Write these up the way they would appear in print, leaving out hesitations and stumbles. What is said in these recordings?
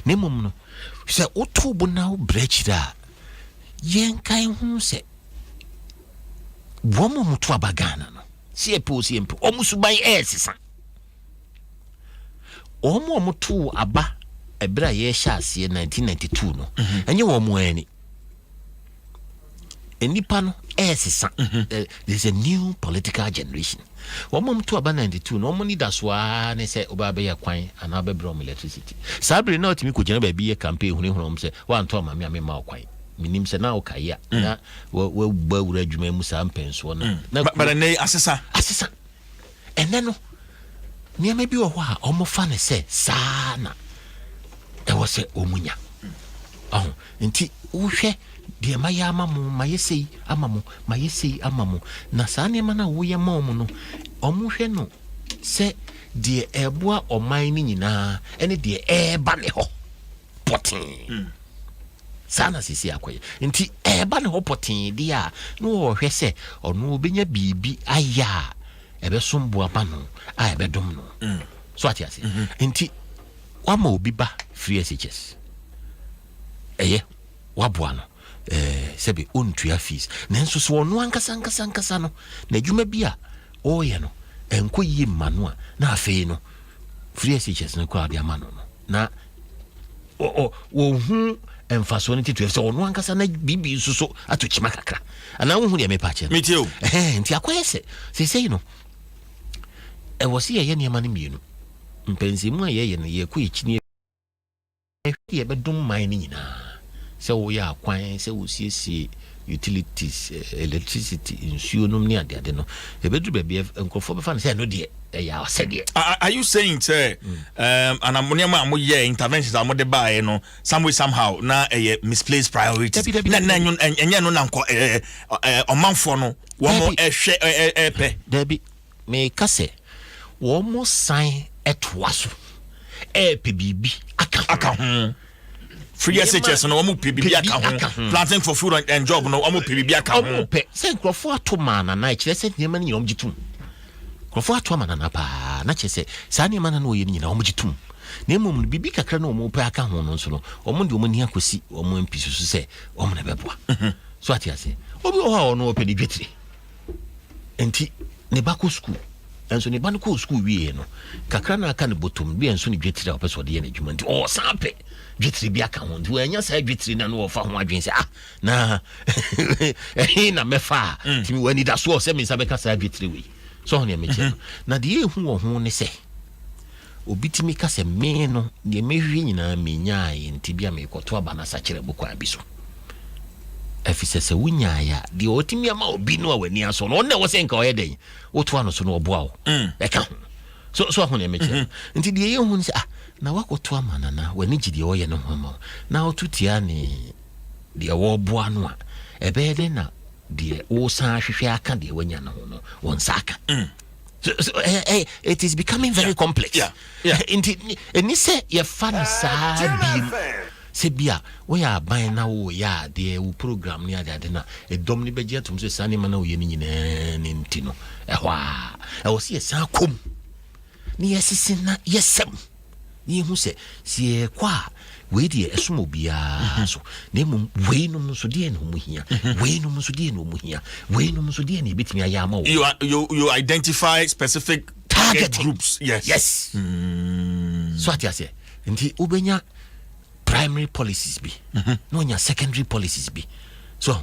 Nemum no. Say otu bo na brechira. Yen kan hu se. Womo mutu abagana no. Siempo omusuban esisa. Omo mutu aba ebra ye sha ase 1992 no. Enye wo mo ani. Enipa no esisa. There's a new political generation. Womo mutu aba 92 no, omo ni daswa ne se oba be ya kwan ana be brom electricity. Sabre na otimi ko gena ba bi ye campaign hunu se wa nto ma me ma kwan. Minim se na okaya na we bawura adwuma mu sa mpenso no. But na asesa ene no niam bi wo ho a omo fa ne se sana e wo se omunya nti wohwe de maya amamu mayesei amamu na sane mana wo ye ma omo no omo hwe no se de eboa oman ni nyina ene de eba ne ho potin sana sisi akoye nti eba ne ho potin dia no wo hwe se ono obenya bibi aya ebe sombo aba no a ebe dom no so atiase nti wama obi ba free SHS eye waboa no sebe ontua fees nanso so ono ankasa no na dwuma bia oye no enko yi manu a na afei no free SHS no kwa bia manu no na wo hu emfaso ne titu so ono ankasa na bibi so atochima kakra ana wo hu de me pa che metio nti akwese sei no e wosi ye ne ma ne mienu mpensenmu a ye ne ye ko ichini e be dum man ni nyina se wo ya kwan se wo siesie utilities electricity insuo no ni ade no e be du ba bi enkofo be fa ne se no de ya osede. Are you saying say and amoniama amoye interventions amode bae no somehow na misplaced priorities na enye no na nko omanfo no wo mo ehwe epe dabi me kase wo mo sign etwaso epe bibi aka ho free SHS no wo mo pe bibi aka ho planting for food and job no wo mo pe bibi aka ho se nkrofo atoma na kire se nyema ni omgitum nkrofo atoma na pa na kire se sa nyema na oye ni na omgitum na emom bibi kakra na omo pe aka ho no nso no omo de omo ni akosi omo mpisu so se omo na beboa so atiase obi o ha ono ope di dwetire enti ne bako school enso ne banko school wie no kakra na aka ne bottom bi enso ne dwetire opeso de ye na dwuma nti o sampe dwetire bi aka ho nti wanya sa dwetire na no fa ho adwen se na na mefa ti mi wani da so se mi sa be ka sa dwetire wi so ho ne meche na de ehu wo ho ne se obitimi ka se me no de mehwe nyina menya ye nti bia me koto aba na sa kire bokwa bi so afise se wunyaya de otimi ama obi no awani aso no ne wo se nka oyeden woto ano so no oboa wo e ka so ho ne meche nti de ye hu se na wakoto ama na wani gide oye no ho ma na otutia ne de wo boa no a ebe de na de wo san hwehwe aka de wanya no no won saka so, it is becoming very complex. Yeah. And say your fan sad se bia we ya ban na wo ya de wo program ni ade na e dom ni beje atum so sane ma na wo ye ni nyina ni ntino ehwa e wo se san kom ni yesisi na yesem ni hu se sie kwa we de esumo bia so na mum we no so de no mu hia we no so de no mu hia we no so de na betimi ayama wo you identify specific target groups. Yes. So what you say nti ubenya primary policies be no nya secondary policies be so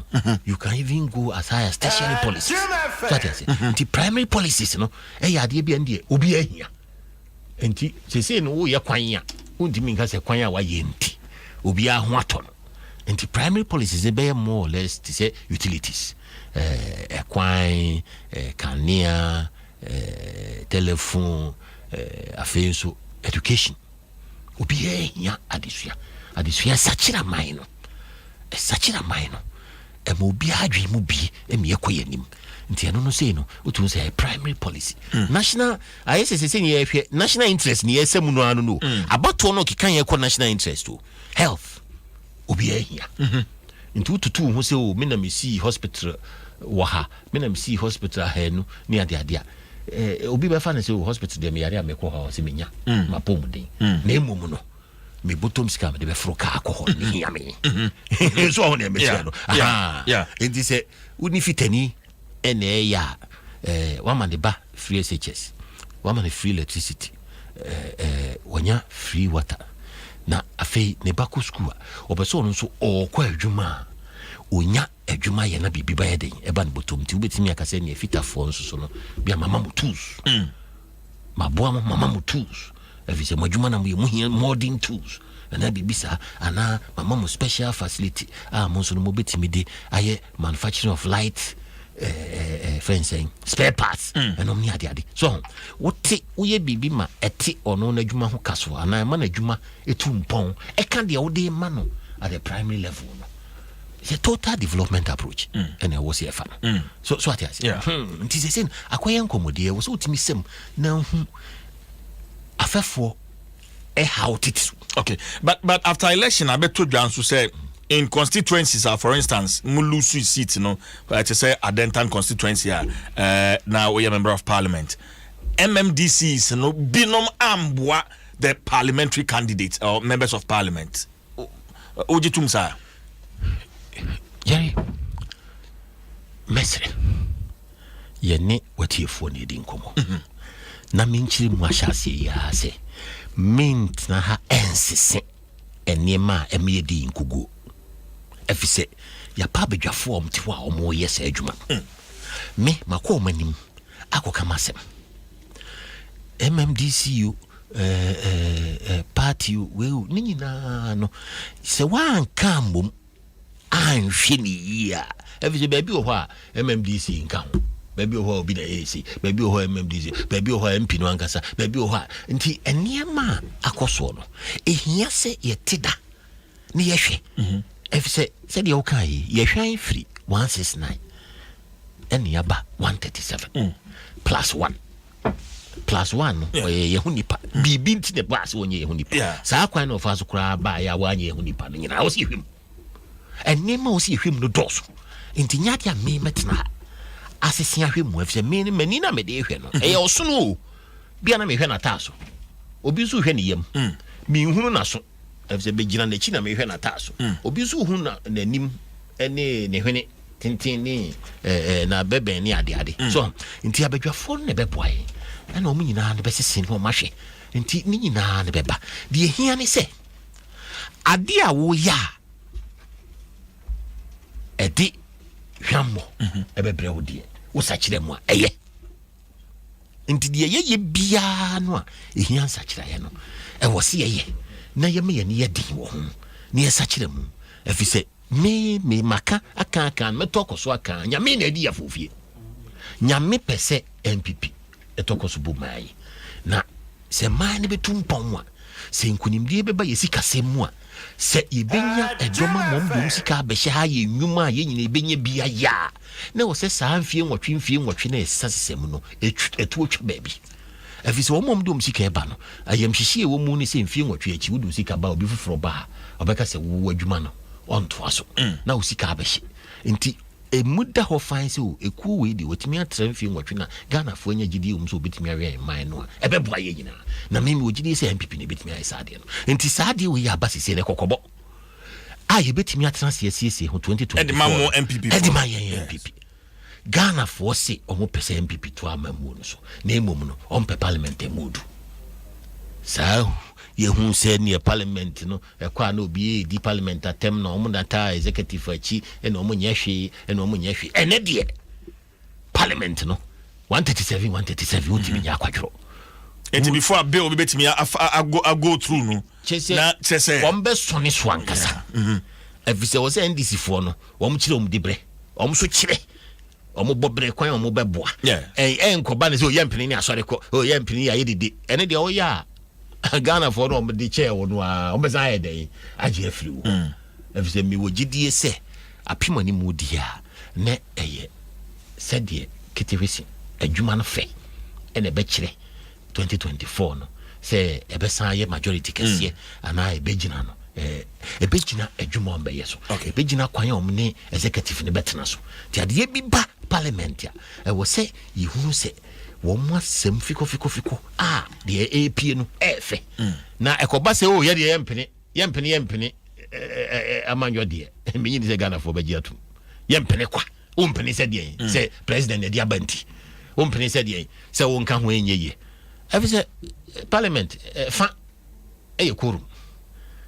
you can even go as high as tertiary policies. So what you say nti primary policies no ya de bia ndie obi ahia nti se no wo ye kwan ya undimi nka se kwan ya wa ye nti obi aho ato nti primary policies be more or less to say utilities kwan kania telephone afenso education obi ahia adesua sachira maino mo obi adwe mu bi emi ekoyanim nti eno no say no utun say primary policy national ISSC ni ehwe national interest ni esemu no anu no abato no kikan ye ko national interest to health obi ahia nti ututu ho say o me na me see hospital waha me na me see hospital ha no ni ade obi be fa na say hospital de me yare amekọ ha o se menya mapom den na emom no me bottom scam de be fro ka alcohol ni hia me so ho ne me no yeah enti se woni fitani ene ya one man de ba free SHS one man free electricity wanya free water na afei ne ba ko school obeso no so okwa adwuma onya adwuma ye na bibi ba ye den e ba ne bottom ti ubetimi akase ne fitafo nso so no bia mama mo tools maboa mama mo tools efise madwuma na mo ye modern tools na bibisa ana mama mo special facility mo so no mo betimi de aye manufacturing of light fencing spare parts and omni ade so wote uye bibi ma eti ono na adwuma ho kaso ana ma na adwuma etumpon e kan de wo de ma no at the primary level no it's a total development approach and I was here fan so what I say nti se sen akoye nkomode wo so utimi sem na hu afefo how it is. Okay, but after election I bet to Dwaso say in constituencies for instance mulusu seat to say Adentan constituency now we are member of parliament MMDCs binom ambwa the parliamentary candidates or members of parliament ojitum sa Jerry mesre yene watiefo ne di nkomo na minchiri mu ahyase ya se mint na ha ensese enema emiyedi nkugo efise ya pa bedwafo omti wa omo yesa adwuma me makọ manim akoka masem MMDCU party we nyina no se wan kambom anhwe ni ya efise baby o ho MMDC nka ho baby o ho obi na AC baby o ho MMDC baby o ho MP no ankasa baby o ho nti eniema akoso no ehia se yetida ni yehwe efise said you okay yehwan free 169 and yaba 137 plus 1 ye hunipa bibi nti ne boss wonye ye hunipa saa kwan no fa so kura ba ya wanye ye hunipa no nyina wo si hwem enema wo si hwem no doso nti nyade a me metena asesi ahwem mu efise me ni mani na me de hwe no ye osono bia na me hwe na taso obi so hwe ne yam me hunu na so efise begina na chi na me hwe na taso obi so hu na nanim ene ne hwene tintin ni na bebe ni ade so nti abadwafo ne beboae ana omu nyina ne besese ne omahwe nti ni nyina ne beba de ehia ne se ade a wo ya edi hwammo ebebre wo de wo sachire mu a eye nti de ye bia no a ehia sachire ye no e wo se ye na ye me ye ne ye din wo ho ne ye sachire mu efise me maka aka metokoso aka nyame na edi ya fofie nyame pese MPP etokoso bu mai na se mai ne betumpon a se nkunimdie beba yesi kasemu a se ibenya edoma mombom sika behye ha ye nwuma ye nyina ibenya bia ya na wo se saa mfie nwotwe na esasesem no etu otwa baabi afise wo momdom sika eba no ayamhyehyie wo mu ne se mfie nwotwe achi wudu sika ba obi foforo ba obeka se wo adwuma no on twaso na usika abehye nti emuda ho fanse o ekuo we di wotimi atra mfie nwotwe na Ghana fo anya gidi o so betimi awe man no ebeboa ye nyina na mimi ogidi se MPP ne betimi aye saade no nti saade we ya abasese ne kokobo aye betimi atra siesie ho 2024 edimamo MPP MPP Ghana fo se omo pese MPP to amamu no so na emom no ompe parliament emudu sa ye hu se ne parliament no ekwa na obi di parliament atem na omo data executive achi na omo nyehwe na omo nyehwe ene de parliament no 137 utimi nya akwadwo enti before a bill be betimi go through no na chese wombe sone so ankasa efise wo se NDC fo no wom kire om dibre om so kire om bobre kwan om beboa enkoba ne se o yempini ni asore ko o yempini ya yedidi ene de o ya Ghana for no the chair no obeza ye dey age afiri wo efise mi wo gidie se apima ni mu dia ne eye sede kitewisi adwuma no fe ene be kire 2024 no se ebesa ye majority kese ana ebegina no ebegina adwuma ombe yeso ebegina kwan omne executive ne betena so ti ade bi ba parliament ya wo se yihunu se womwa sem fiko de AP no efe na ekoba se o ye de empene yempene amanyo de menyi ni se Ghana for beji atum yempene kwa umpene se de se president de abanti umpene se de se wonka ho enyeye afi se parliament fa kuru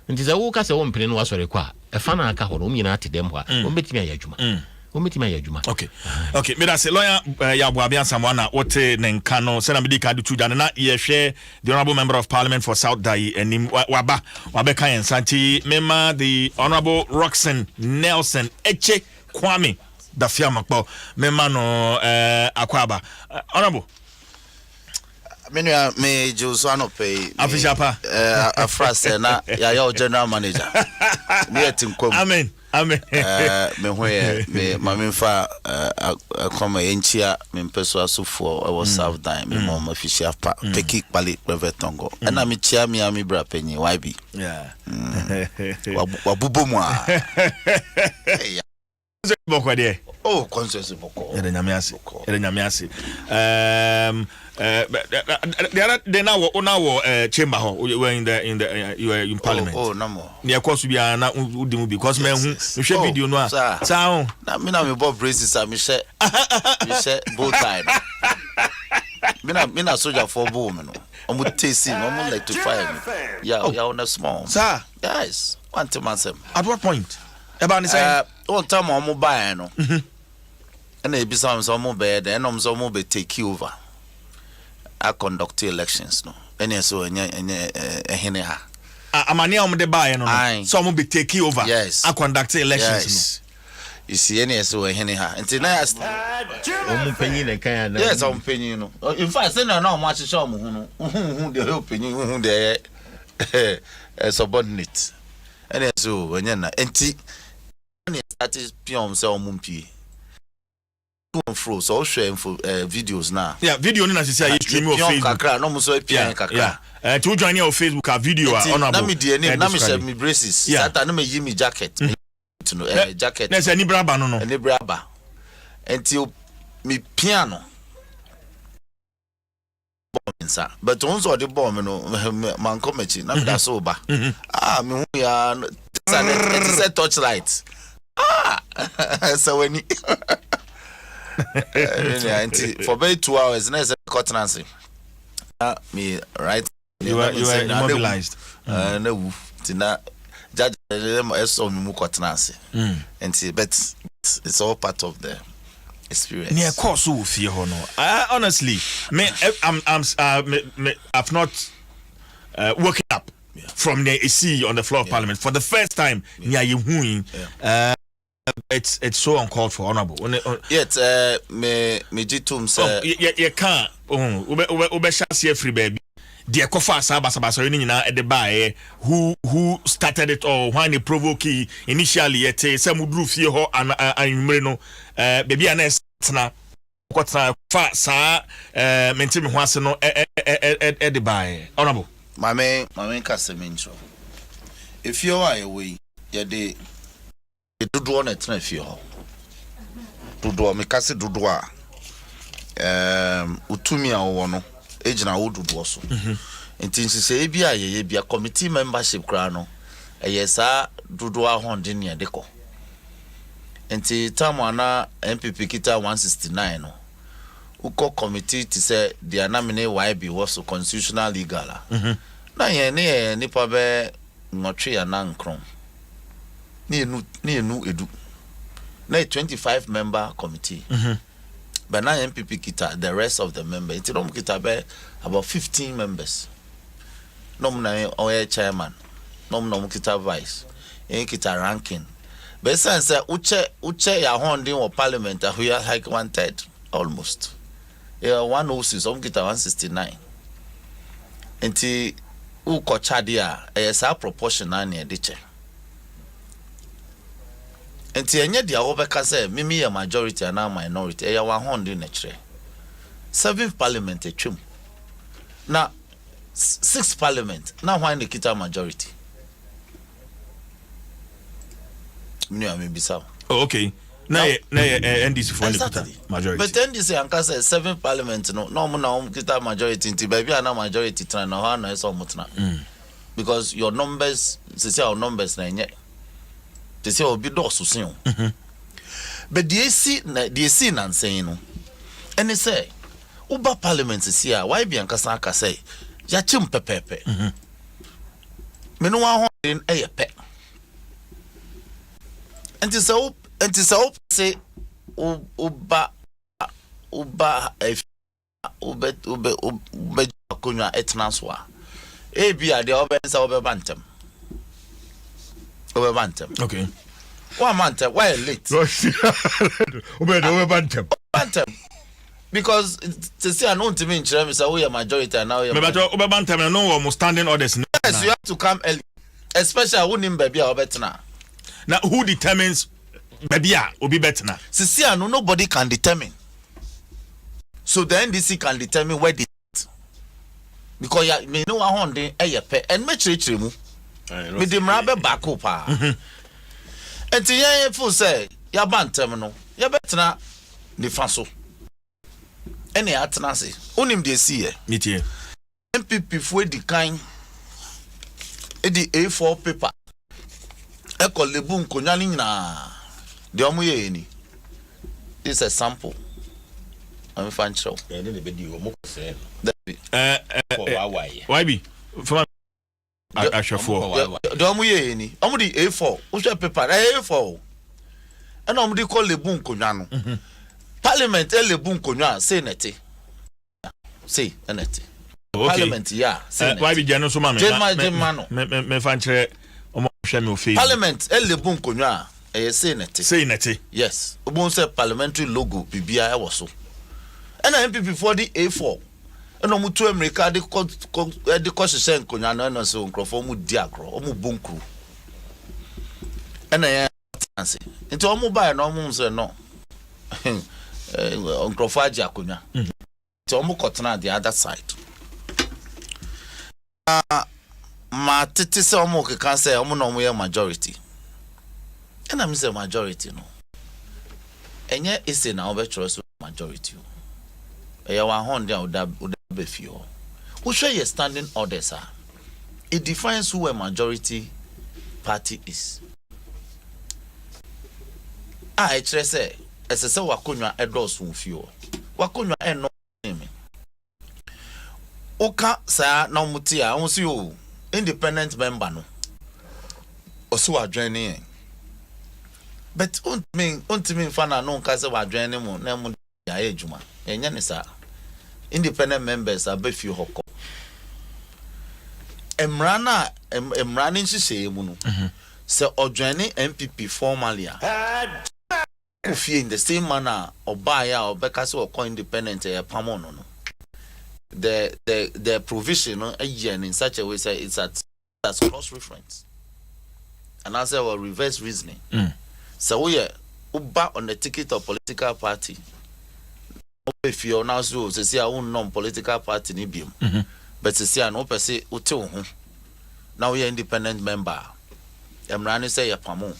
nti se wo ka se wompene no wasore kwa fa na aka ho no nyina atedem ho a ombetimi ayadwuma okay me da say lawyer ya bo abia samwana wote ne nka no se na me di ka de tuja na ye hwe the honorable member of parliament for South Dai enim waba kan santi mema the honorable Roxanne Nelson Eche Kwame da fiamakpo mema no akwaba honorable Menua me Joso anope official pa afrase na ya general manager me tinkom amen me hoye me mamfa akoma yenchia me mpeso asufo e was South Dai me mom official pa peki pali brevetongo na me chia me ami bra penyi YB wabubomu a boko de consensus boko ere nyamiase they now chamber ho we were you were in parliament no more near course bia na udimu because me hu hwe video no a sa na me na me bob braces a me share both time me na soldier for boom no I'm tasting I'm like to fire me yeah on a small sir guys want to mansem at what point about ni say on time I'm buy no and e be some bad and I'm some be take over I conduct elections no any so ehene ha amani am de buy no some be take over yes I conduct elections yes. You see any so ehene ha until now penyi na kan na yes penyi no in fact say na o ma hye o mo hu the whole penyi hu the subordinate any so onye na enti any start pion say o mumpie so share videos now video ni na say you stream on Facebook kakra no mo so pian kakra to join your Facebook a video honorable na me die name na me share me braces sata na me yi me jacket no jacket na say ni braba no ni braba until me piano bomb but once or the bomb no man come echi na me da so ba me hu ya it's a torchlight so when for about 2 hours na cottonancy me right you were immobilized na wu tina judge so me cottonancy and but it's all part of the experience near course who fear no honestly me I've not woken up from the AC on the floor of parliament for the first time near you it's so uncalled for honorable yet me jitum say you can't ube shasi free baby the kofa sabasa you nyina e de bae who started it all when they provoke initially yet say mudru fie ho anwumre no baby anes na kwata fa sa menti me ho ase no e de bae honorable mame kasementro if you are away ye de dodo na tena fie ho dodo me kase dodo a utumi a wo no ejina wo dodo so ntinsi se e bia ye bia committee membership kra no sa dodo a honde ne de ko nti tamana MPP kita 169 no uko committee ti say the anamine YB was constitutional legal na ye ne nipa be nwotwe ya na nkron ni enu edu na 25 member committee but now MPP kita the rest of the members it don't kita be about 15 members nomna oya chairman nomna kita vice kita ranking but since uche ya holding or parliament we are like 1/3 almost 106 kita 169 enti uko chadia sa proportion na ne de che enti enye dia wo beka say mimi ya majority and minority ya 100 na kire 7th parliament etwem na 6th parliament na why ne kita majority mini amebisa okay na NDC for the majority but NDC anka say 7th parliament no mo na kita majority nti ba bia na majority tran na ho na eso mutna because your numbers, say our numbers na nye. They say obi do so but the AC nansen no. And they say uba parliament see why be ankasa aka say ya chim pepepe. Me no wan ho in pe. And say say uba konya etnanswa. E bia de obensa obebantem. Okay. One month, why late? Bantem. Because to see an to me in Chile, we are majority and now we are. But no one standing orders. Yes, you have to come early, especially who name baby or better now. Now, who determines baby will be better now? See, nobody can determine. So the NDC can determine where they because you may know how they and make sure mu. With the mrabe back up. And to ye full say, ya bantem no, ya better the faso. Any atenase, unim de see ye. Meet MPP for the kind, the A4 paper. Eko lebu nkonyani na de omu ye ni. This is a sample. I'm fan show. Why be? I shall for Domu ye ni. Omu di A4. Usha paper A4. And omu di call lebu nkonyano. Parliament lebu nkonwa say nete. Say nete. Parliament yeah. Why be Jano so man? Me fan chere omo hwe me ofe. Parliament lebu nkonwa say nete. Say nete. Yes. Obo say parliamentary logo bibia e wo so. And MPP for the A4. And omu to America de ko hwehwe nkonwa no so nkrofo mu di agro omu bonkru. And I answer. Into omu buy no omu say no. Nkrofo aji akonya. So omu kotena the other side. Ma tete se omu ke kan say omu no omu ye majority. And I'm say majority no. Enye ise na obetro majority. Eya wa hon dia oda be fio. Who share your standing orders are? It defines who a majority party is. I say ese wakonwa edos mfio. Wakonwa eno me. Oka sa na muti a onsi o independent member no. Oso adwene. But untimi fana no nka se wadwene mu na mu ya ejuma. Enya ne sa. Independent members abefio hoko. Emrana nhihye mu no. Se odwene MPP formally a. In the same manner obaya obeka se okọ independent pamo no. The provision in such a way say it's at cross reference. And as well reverse reasoning. So we uba on the ticket of political party. If you now so say own non-political party ni biom. But say an open say uti ho. Now we are independent member. Emrani say ya pamo.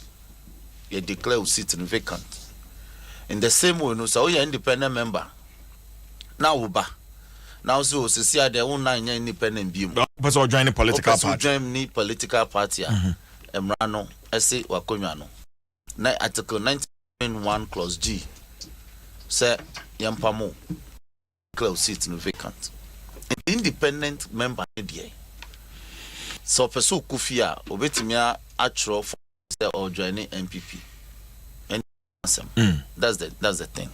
You declare seat vacant. In the same way, no, so you are independent member. Now uba. Now so say they own nine independent beam. But or join political party. Join ni political party. Emrano ese wakonyano. Na article 19.1 clause G. Say yampamo declare seat vacant. Independent member there. So person kufia obetimia atro for or joining MPP. That's the thing.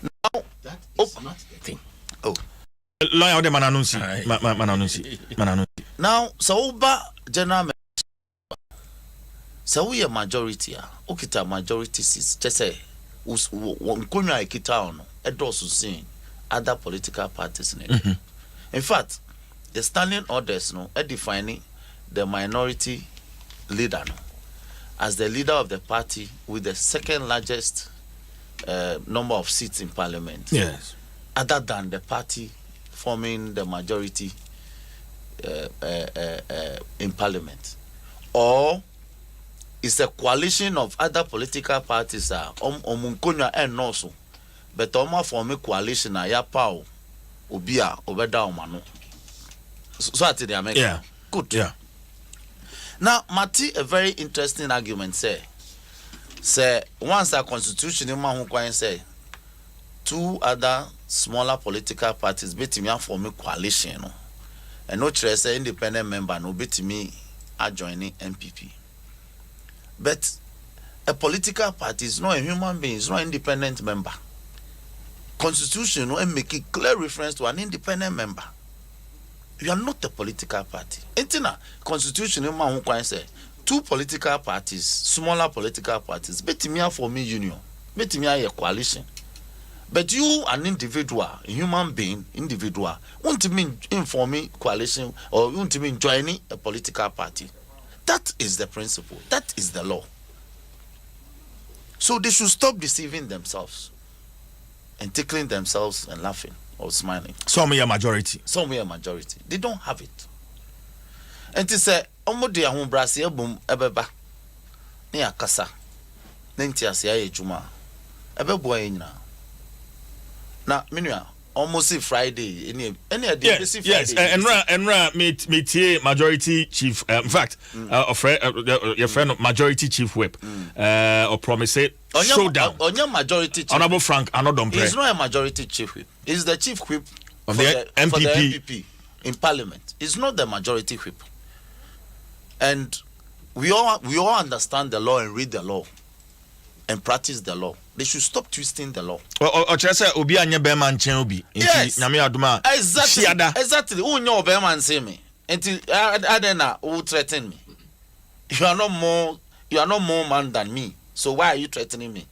Now that is not the thing. Oh. Lawyer de mananunsi. Now so uba general so we a majority okita majority seats just say nkonya ekita ono edosu sin other political parties in fact the standing orders no defining the minority leader no as the leader of the party with the second largest number of seats in parliament. Yes. Other than the party forming the majority in parliament. Or it's a coalition of other political parties omunkonya enoso. But oma form a coalition ya pao obia obeda omano. So at the American. Yeah. Good. Yeah. Now, Mati, a very interesting argument say once a constitution in Mahu say 2 other smaller political parties beat me form a coalition, no, and no trace independent member no beat me adjoining MPP. But a political party is not a human being, it's not an independent member. Constitution no make a clear reference to an independent member. You are not a political party. Entina constitution in Mahu say 2 political parties, smaller political parties, beat me form a union, beat me a coalition. But you, an individual, a human being, individual, want mean informing coalition or want mean joining a political party. That is the principle. That is the law. So they should stop deceiving themselves and tickling themselves and laughing or smiling. Some are majority. Some are majority. They don't have it. And to say, "Omodi ahun brasi ebum ebeba ne akasa ne ntiase aye juma ebebo anyina." Na minua almost Friday any yes, Friday. Yes, and me majority chief in fact your friend majority chief whip or promise it showdown on your majority chief. Honorable Frank Adom. He's not a majority chief whip. He's the chief whip of the MPP in parliament. He's not the majority whip. And we all understand the law and read the law and practice the law. They should stop twisting the law. Yes. Exactly. Who know Obama say me? Until Adena who threaten me. You are not more man than me. So why are you threatening me?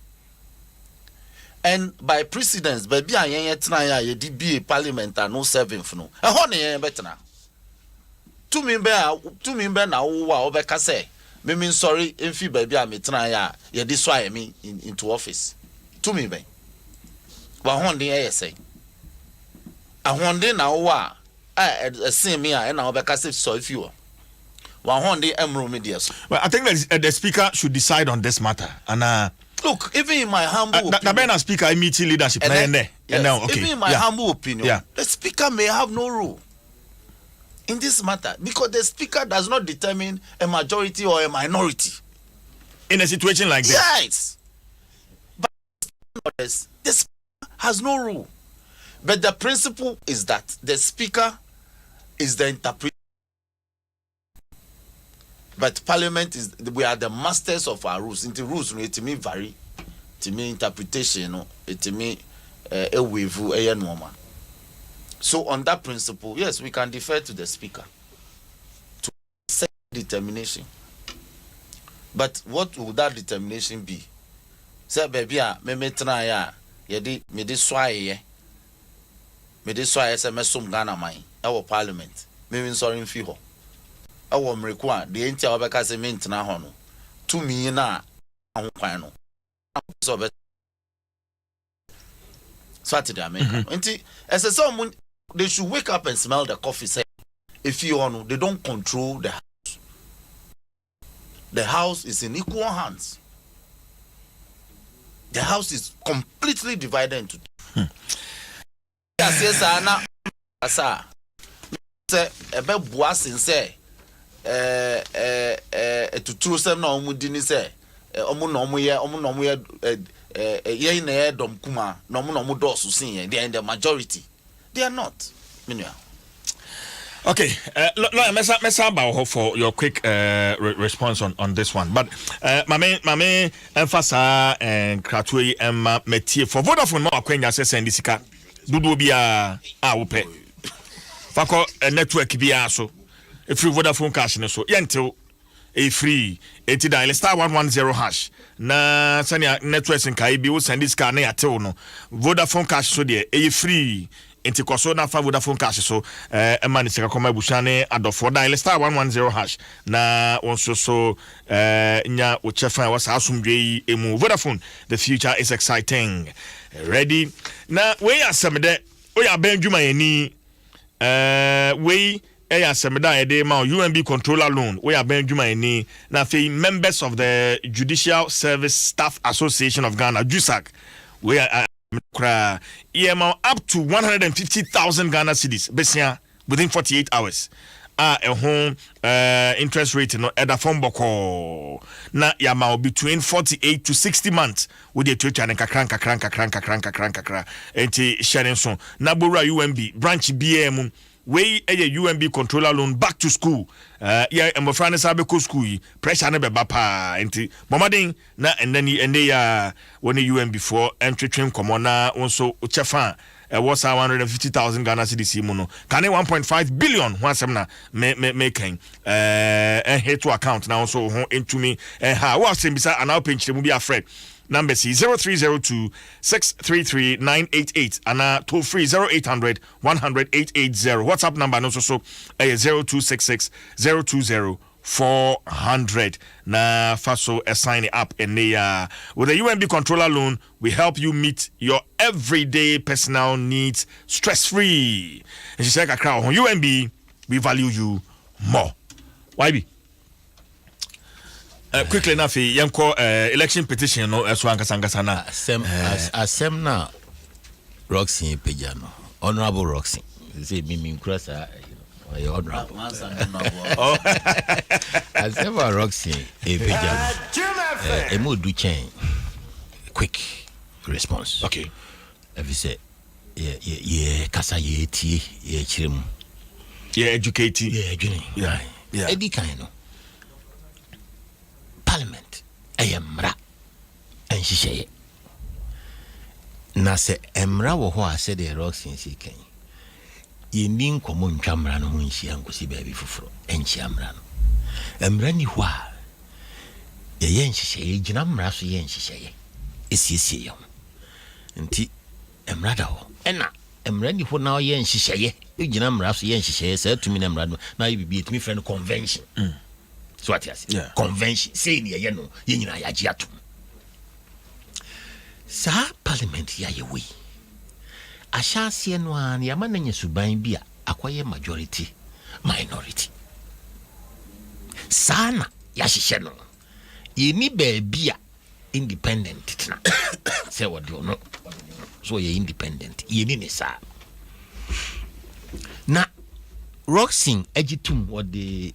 And by precedence, baby, I ain't try ye DB parliament and no serving for no. A honey better now. To me now who are over say. Me mean sorry if you baby I me try ye this why me into office. To me be. Wa honde say. A honde na wa see me and na obeka say so if you. Wa honde emro me there. Well, I think that the speaker should decide on this matter. And look, even in my humble opinion, the Ben speaker immediately leadership yes, okay. Even in my humble opinion, the speaker may have no role in this matter because the speaker does not determine a majority or a minority in a situation like this. Yes, but the speaker has no role. But the principle is that the speaker is the interpreter. But parliament we are the masters of our rules. Into rules, it may vary, it may interpretation, it may a wave, a normal. So on that principle, yes, we can defer to the speaker to set determination. But what would that determination be? Say, baby, me try ya, yedi me this why say me some Ghana mine, our parliament, me sorry in fiho. Our mrekwa, the entire obeka se me ntena ho no. To me na ahokwan no. So be Saturday America. As a someone they should wake up and smell the coffee. Say, if you know, they don't control the house. The house is in equal hands. The house is completely divided into two. Yes, Anna. Asa. Say, ebe buasin say. To true some no mudini say. Omu no ye ye na Adom kuma no mu dosu sin. They are in the majority. They are not. Okay, Mesa Bao for your quick response on this one. But my main emphasis and Kratui and Metie for Vodafone more Quenya says and Disika Dudu Bia Aupe Fako network Bia so a free Vodafone cash so Yanto a free 80 dial star 110 hash na Sanya networks in Kaibi will send this car near Tono Vodafone cash so there a free. Inti koso na fa Vodafone cash so emani sika koma bushane adofo dial star 110 hash na onso so nya uchefa wasa asumdwe emu Vodafone. The future is exciting. Ready na we asemde we abendwuma yani we asemda ede ma UNB controller loan we abendwuma yani na fe members of the Judicial Service Staff Association of Ghana JUSAG we are up to 150,000 Ghana cedis besia within 48 hours interest rate no at the phone boko na yama between 48 to 60 months with the twitch and kakranka enti sharing so na bora UMB branch BM we UMB controller loan back to school yeah mbofra ne sabe ko school yi pressure ne beba pa enti momaden na ende ya woni UMB for entwetwem komo na onso chefa was 150,000 Ghana cedis mu no can 1.5 billion one semna me kan hit to account now so into me ha wa sem bisa ana penchire mu bi afred number C 0302 633 988 and toll free 0800 100 880 WhatsApp number no so 0266 020 400 na faso sign up in the with the UMB controller loan we help you meet your everyday personal needs stress free and she said kakra on UMB we value you more YB quickly enough yanko election petition no eso ankasa na asem na Roxy Pejano honorable Roxy say me krasa honorable asem Roxy Pejano emu do chain quick response okay if you say yeah kasa ye tie ye chirem yeah educate yeah edi kind no Parliament ayamra enhihye na se emra wo ho ase de Roxy sikan yeni nkomo ntwamra no ho nhia nkosi baabi foforo enhia amra no emra ni ho a ye nhihye gina mra so ye nhihye esiesie ye nti emra da ho ena emra ni ho na ye nhihye gina mra so ye nhihye se tumi na mra no na ye bibi etumi friend convention so what yes yeah. Convention say ni ye no ye nyina ya gi atom sa parliament ya ye we ahyase no an ya mananya suban bi a akoye majority minority sana ya hihye no ye ni ba bi a independent tena say what do no so ye independent ye ni sa na Roxy agitum what the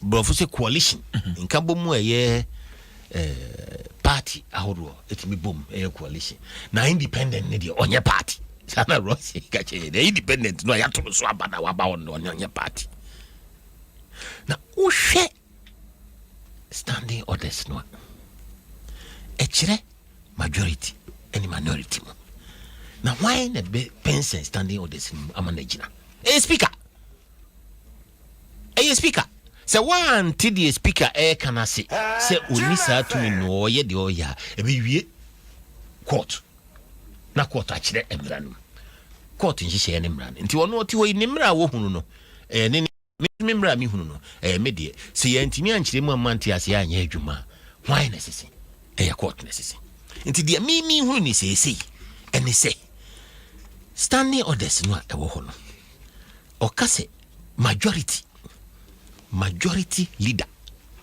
brofuse coalition nka bomu party ahoro etimi bom coalition na independent ne de onye party sana Roxy ka che the independent no ya to so abana wa ba onye party na uhwe standing orders no echire majority any minority mo na why na be pension standing orders amanagina speaker say one TD speaker can say unisa to me no ye de oya e be wie court na court a kire emra no court nhihye ne mra nti wono oti wo ni mra wo hunu no ne mra mi hunu no me de se ye ntimi ankire mu amante ase anya adwuma why na sisi ya court na sisi nti de mi hunu ni sei ene say standing orders no e wo hono o kase majority leader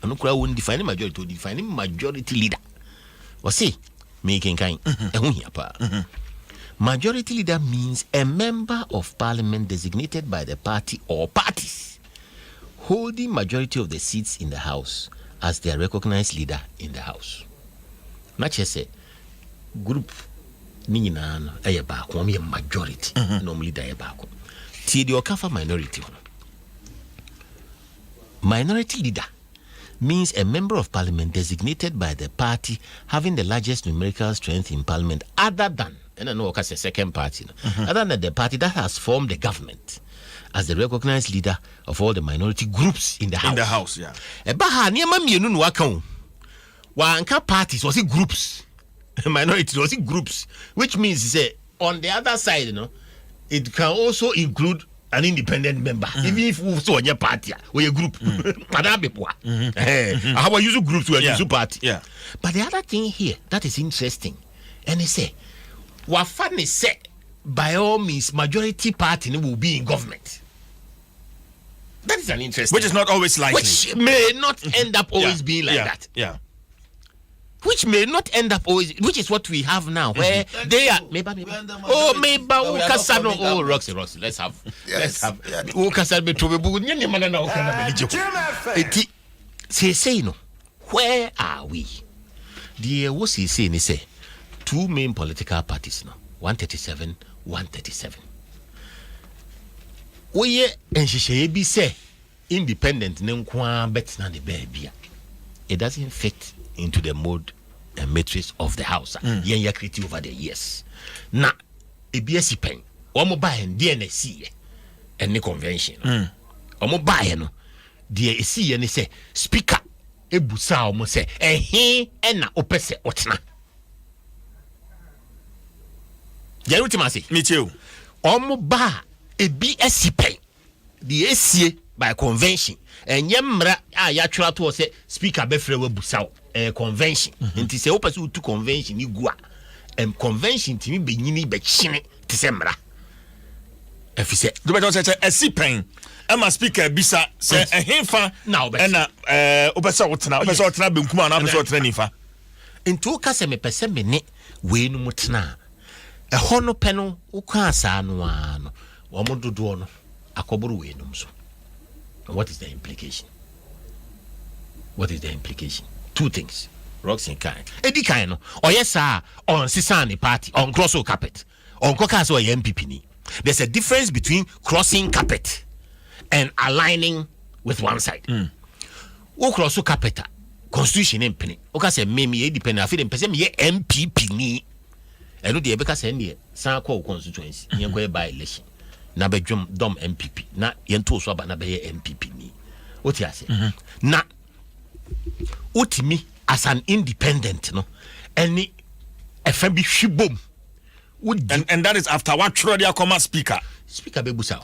anokura won define majority to define majority leader wasi making kind majority leader means a member of parliament designated by the party or parties holding majority of the seats in the house as their recognized leader in the house not just a group ni nyina no ba ko me majority normally leader ba ko ti de okafa minority one. Minority leader means a member of parliament designated by the party having the largest numerical strength in parliament other than, and I know a second party, other than the party that has formed the government as the recognized leader of all the minority groups in the house. In the house, yeah. Baha niema mienu no aka wanka parties was it groups. Minority was it groups, which means say on the other side, you know, it can also include an independent member, even if we so on your party or your group. How use groups to use party. Yeah. But the other thing here that is interesting, and they say, what funny say, by all means, majority party will be in government. That is an interesting, which is not always likely. Which may not end up always being like that. Yeah. which may not end up always, which is what we have now, where they are. Maybe. Roxy, let's have. Say, no, where are we? The what's he saying? He say 2 main political parties now, 137, 137. We and she be say independent it doesn't fit into the mode and matrix of the house. Yen creative over the years. Na EBS pen, omo buy and DNC and the convention. Omo buy no, the see and say speaker ebusa omo say he na opese otna. Jerutima say me too. Omo buy EBS pen, the AC by convention. And yemra ya try to say speaker befre we busa convention nti say opese to convention igua convention timi be nyini be chine ti say mra efi say do better say esipen e ma speaker bisa say ehemfa na opese wotena benkuma na opese wotena nifa nti o ka say me pese me ne we nu mutena ho no pe no wo ka asa no ano wo mododo no akoburu we num so. What is the implication? What is the implication? 2 things. Rocks in kind. Edi kind no. Oh yes sir. On Sisani party. On crosso carpet. On caucus or MPP ni. There's a difference between crossing carpet and aligning with one side. O crosso carpet. Constitution impini. Oka say me depend. I feel person me MPP ni. Eno de ebeka say ne san call constituency. Yen go by election. Na bedwom dom MPP na yento so aba na be MPP ni oti ase na utimi as an independent no any efa bi hwibom and that is after what throw their command speaker bebusa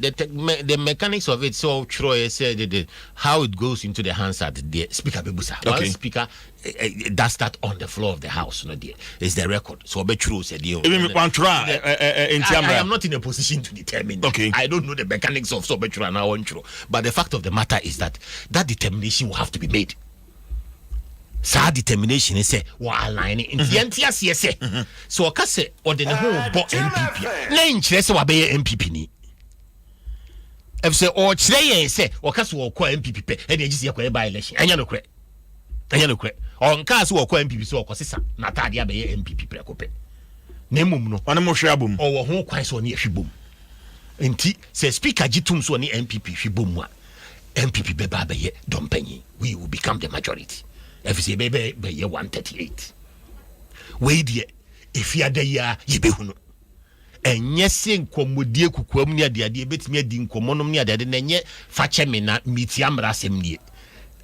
the mechanics of it so Troy said how it goes into the hands at the speaker bebusa one speaker does that on the floor of the house no there is the record so be true said you I am not in a position to determine that. I don't know the mechanics of so be true now on true but the fact of the matter is that determination will have to be made. Sa determination is say wa align in the say so o ka say o de ne ho bo MPP na nkyere say wa be MPP ni if say o kyere yen say o ka so o kwa MPP pe e de agisi e kwa by election anya no kre on ka so o kwa MPP so o ko sisa na tade ya be MPP pre ko pe na mum no one mo hwe abom o wo ho kwan so ne hwibom enti say speaker gitum so ne MPP hwibom a MPP be ba be dompanyi we will become the majority. If you say 138, wait, if you are there, you be who. And yes, in Commodia Kukum near the idea, bet me din commonum near the Nene, Fachemina, Mitiamra semni,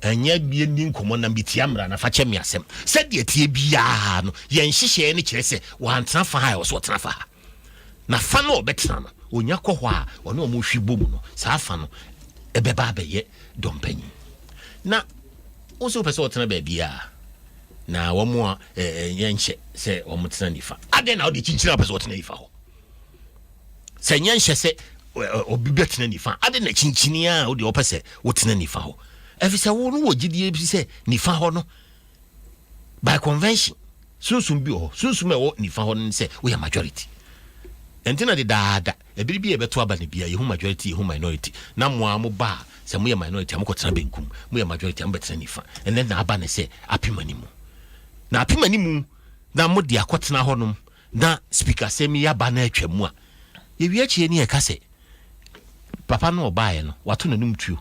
and yet be in common and Mitiamra and Fachemiasem. Said the Tibiano, Yen Shishi any chase, one Trafa or so Trafa. Nafano Betana, Unyako, or no Mushi Bumuno, Safano, a bebabe yet, Dompenny. Now, also person tena baby na wo mo yenhye se wo mo tena nifa ade na wo de chinchira person tena nifa ho se yenhye se obi betena nifa ade na chinchini a wo de opese wo tena nifa ho efi se wo no wo gidie bi se nifa ho no by convention sunsum bi ho sunsum e wo nifa ho no se we majority entina de daada ebiribi e beto aba ne bia ye hu majority ye hu minority na mo amu ba se mo ye minority am ko tena benkum mo ye majority am betena nifa and then na aba ne se apimanimu na mo de akotena honom na speaker se mi ya ba na atwamu a ye wi achie ne e ka se papa no obae no wato nanum tuo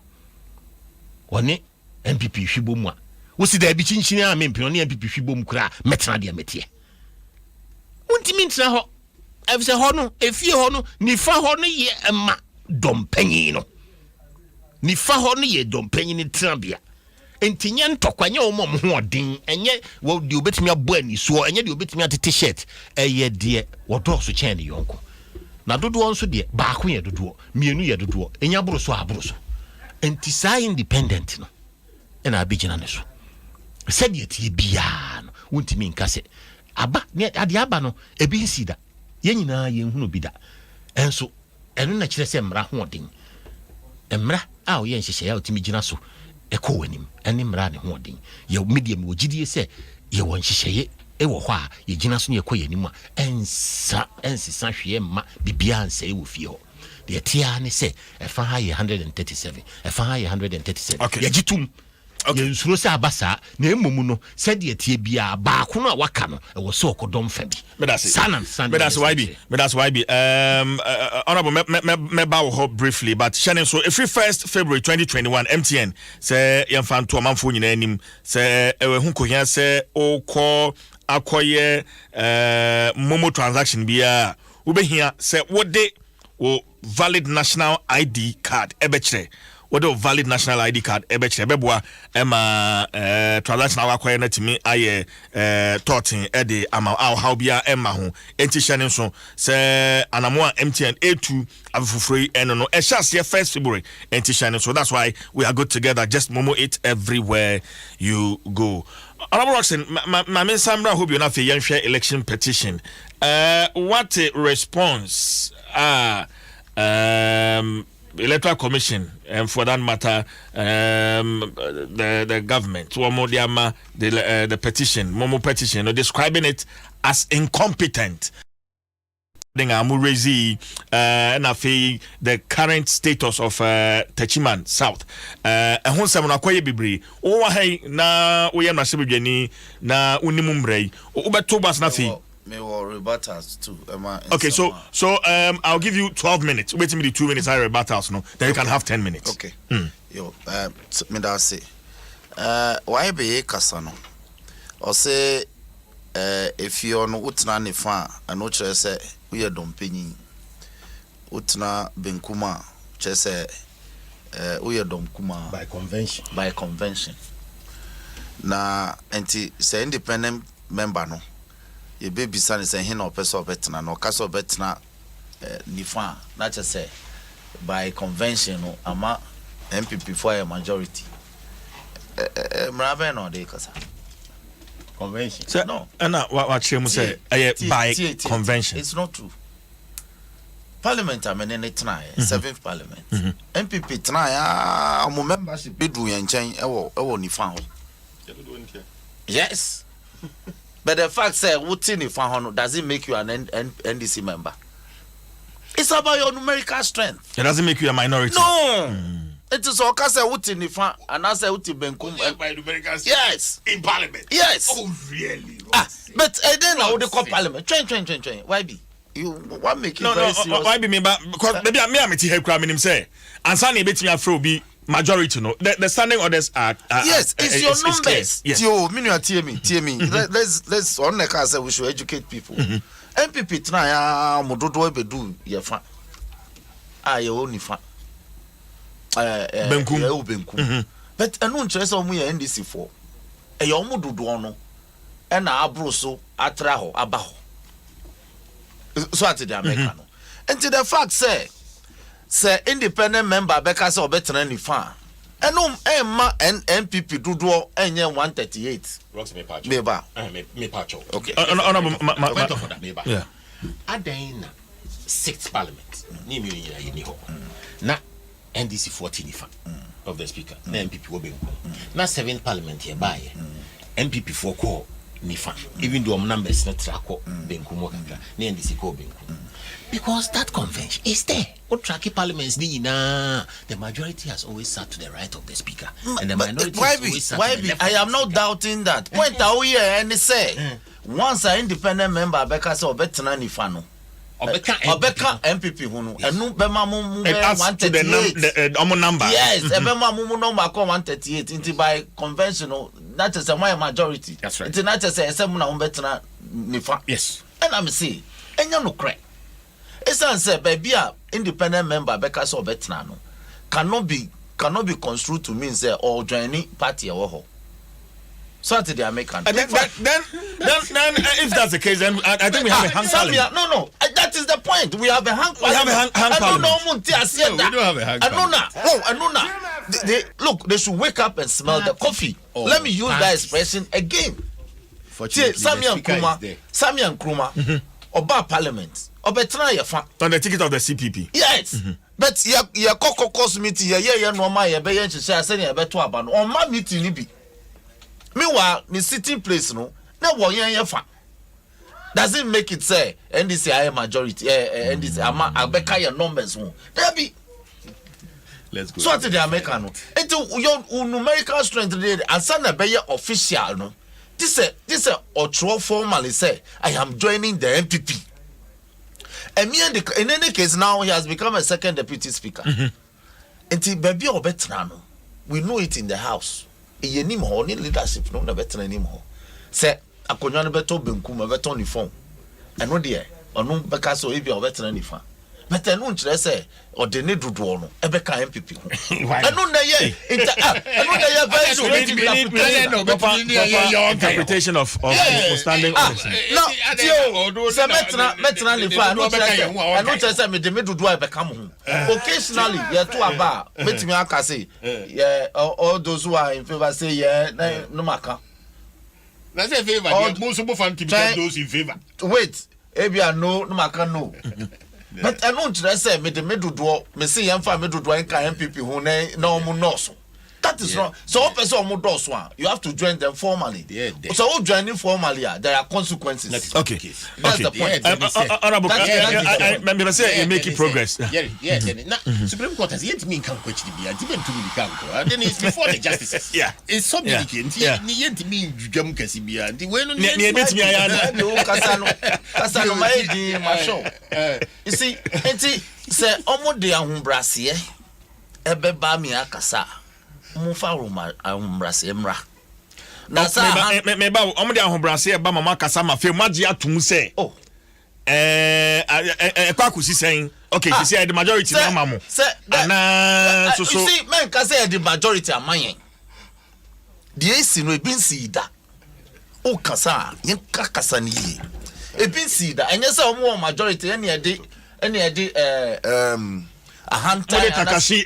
woni MPP hwibom a wo si da bi chinchini a mempino ne MPP hwibom kura metena de metie untimi ntena ho efse ho no efie ho no nifa ho no ye ema dompanyi no nifa ho no ye dompanyi ni trabia entinye ntokwanye wo mom ho odin enye wo de obetimi abo ani so enye de obetimi atete shirt eye de wo do so chen de yonko na dodo nso de ba ko ye dodo mienu ye dodo enya boro so enti sa independent no ena abigina ne so se de tie bia no wontimi nka se aba ne ade aba no ebi nsida ye nyina ye hunu bi da enso eno na kire se mra ho odin emra a o ye nhyehyɛ ya otimi gina so ɛkɔ w'anim ɛne mmara ne hoɔden yɛ medium wɔ gyidie sɛ yɛwɔ nhyehyɛeɛ ɛwɔ hɔ a yɛgyina so ne yɛkɔ yɛnim a ɛnsesa hwee mma biribiaa nsɛe wɔ fie hɔ deɛ tia ne sɛ ɛfa ha yɛ 137 ɛfa ha yɛ 137 yɛgye tom yɛnsuro sɛ aba saa na ɛmmom no sɛdeɛ tie biaa baako no a waka no ɛwɔ sɛ ɔkɔdɔm fa bi medase YB honorable mɛba wɔ hɔ briefly but hyɛne so ɛfiri 1st February 2021 MTN sɛ yɛmfa nto ɔmanfoɔ nyinaa anim sɛ ɛwɔ ho kohia sɛ wokɔ akɔyɛ momo transaction biaa wobɛhia sɛ wode wo valid national ID card ɛbɛkyerɛ what a valid national ID card ebechre beboa ema transaction awakwa na timi aye totin e de ama how bia ema ho enti hyene so se anamo MTN A2 afufroi eno no e hyase 1st February enti hyene so that's why we are good together just momo it everywhere you go. Honorable Roxen ma men samra hope you na fe yenhwe election petition what a response Electoral Commission and for that matter the government the petition momo petition describing it as incompetent and the current status of Techiman South and who some akoye bibri o hey na we am na sebedwani na unimumrei ubetobas na fe may rebuttals too. Okay, so I'll give you 12 minutes. Wait a minute, 2 minutes. I rebuttals no. Then you can have 10 minutes. Okay. Yo, me da say. Why be kasano? Or say if you no utna ne fa, ano chere say we are dompenyi. Utna benkuma, chere say we are domkuma by convention. By convention. Na enti say independent member no. Ye baby son is a hin or person of betna no castle betna nifa not just say by convention no ama MPP for a majority mrabe no de kasa convention so, no and what chemu say by convention it's not true. Parliament amene ne tena 7th parliament MPP tena mo membership bedu ye nchen ewo nifa ho yes. But the fact say what in does it make you an NDC member? It's about your numerical strength. It doesn't make you a minority. No. It is all say what in and I say what in Benkum by numerical strength. Yes. In parliament. Yes. Oh really? But then I would call parliament. Train. Why be? You what make you very serious? Why be me because maybe I'm here cramming him say and Sunny bet me afro be majority no the standing orders are yes it's your numbers yes. Yo me tear me let's on the car say we should educate people MPP try mododo ebedu ye fa ye oni fa benkum but anu nkyere say omu ye NDC for ye omu dodo no e na abro so atra ho aba ho so at the American no until the fact say independent member beka say obetena ni fa enum emma NPP dodo enye 138 Rox me pacho okay point of order meba yeah adan na 6th parliament ni mi nyina ye ni ho na NDC 14 fa of the speaker na MPP wo benku na 7th parliament ye ba ye MPP for ko ni fa even though numbers na trako benku mo kaka na NDC ko benku because that convention is there. What tracky parliaments the majority has always sat to the right of the speaker, and the minority has always sat to the left. I am not doubting that. Point out here and say once an independent member Beka say obetena ni fa no. Obeka MPP hunu enu bema mu 138 the number. Yes, bema mu number ko 138 into by conventional that is a majority. That's right. It's not just say mu na obetena ni fa. Yes. And I'm say enya no cry. Esan say baby a independent member Beka say obetena no cannot be construed to mean say or joining party or ho. So at the American. Then if that's the case, then I think we have a hang parliament. No, that is the point. We have a hang parliament. We have a hang parliament. We don't have a hang parliament. Look, they should wake up and smell the coffee. Let me use that expression again. Samia Nkrumah, Oba Parliament, Obetena Yafa. On the ticket of the CPP. Yes. but ye caucus meeting ye no ma ye be ye nhye ase ne be to aba no on ma meeting ni bi meanwhile the sitting place no na wo ye fa doesn't make it say NDC I majority NDC ama abeka your numbers one there be. Let's go. So what the American into your numerical strength and send a be official no this is or true formally say I am joining the MPP. And me and in any case now he has become a second deputy speaker. Until baby or better no, we know it in the house. Ye nim ho ni leadership no na better anymore. Say akonwa no beto benkum beto ni phone. Eno de onu beka so e bia better ni fa. But eno nkyere say o de ne dodo no e beka MPP ho. Eno na ye eno na ye interpretation of standing orders. No, say metra ni fa eno nkyere say me de me dodo e beka mo. Occasionally ye to aba metimi aka say yeah all those who are in favor say yeah no maka. Let's say favor. Most of fan to those in favor. Wait, ebia no maka no. But I don't say me the middle door, me see young family do MPP who no more no so. That is wrong. So person more does one. You have to join them formally. So joining formally, there are consequences. Okay. That's the point. Honorable, I say you making progress. Yeah. Supreme Court has yet to mean can question be and even to be can. Then it's before the justices. Yeah. It's so many kids. Yet to mean jam kasi be and when near me Kasano my show. You see, say omo de ahumbrase ebe ba mi akasa. Mufa ruma ahumbrase mra. Na sa me ba omo de ahumbrase eba mama kasa ma fe maji atum se. Oh. Kwakusi saying okay, you see the majority na mamu. Ana so you see men ka say the majority amayen. The AC no ebin si da. O kasa yen kasa ni yi. Ebin si da enye say omo majority ene ede ahanta Takashi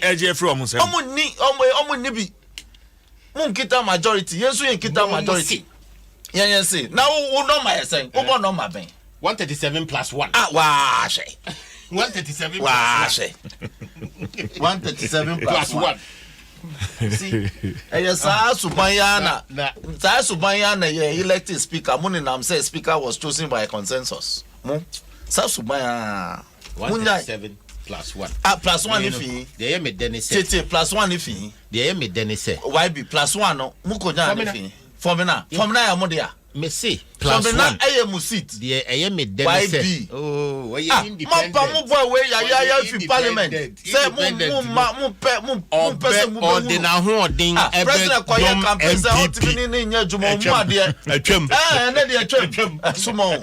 eje from say omo ni bi mun kita majority yesu yen kita majority yen say now who no my say who no my ben 137 plus 1 wa she 137 wa she 137 plus 1 see sa subanya na ye elected speaker mun nam say speaker was chosen by a consensus sa subanya 137 plus 1 plus 1 if he dey me den say plus 1 if he dey me den say why be plus 1 no mukonya if he from na ya mo dia me say plus 1 ayem seat dey me den say oh we independent mo boy we ya fi parliament say mu person ordina ho ordin ebe president koye campaign say otimi ni nya djumo mu ade atwam na de atwam sumo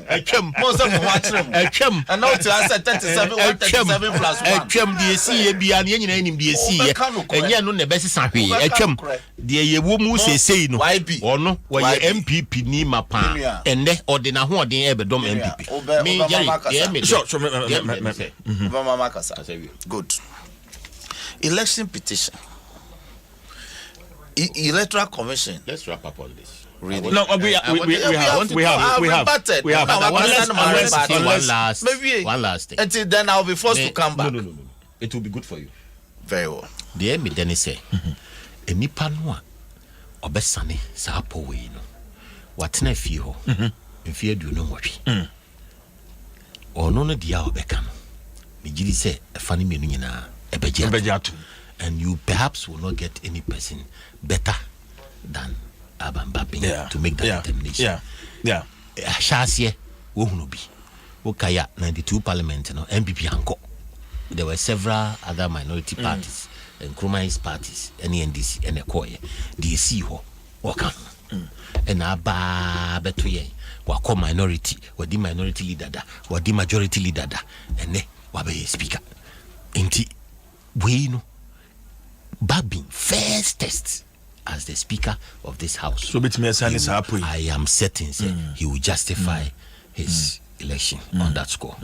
mo say mo achire atwam and now to say 37 plus 1 atwam de esi ye bia ne nyina nim de esi ye enye no ne besesa hwe atwam de ye wo mu sesei no ono wo ye MPP ni mapa ende ordina ho ordin ebe dom MPP me Jerry sure Mama Kasa. Good. Election petition. Electoral Commission. Let's wrap up on this. Really? No, we have. One last thing. Until then, I'll be forced to come back. No. It will be good for you. Very well. The me then say, enipa no a obesane sa apo we no. Watena fie ho. Mfie du no motwe. Ono no dia obeka no. Me gidi say efani me no nyina ebeje. And you perhaps will not get any person better than Abambabin to make that determination. Yeah. Shasie wo hunu bi. Wo kaya 92 parliament no MPP anko. There were several other minority parties and compromise parties, NDC and Ekoye. The see ho waka. And aba beto ye. Wako minority, wadi minority leader da, wadi majority leader da. And ne wabe speaker. Inti we no Babin first test as the speaker of this house. So I am certain he will justify his election on that score.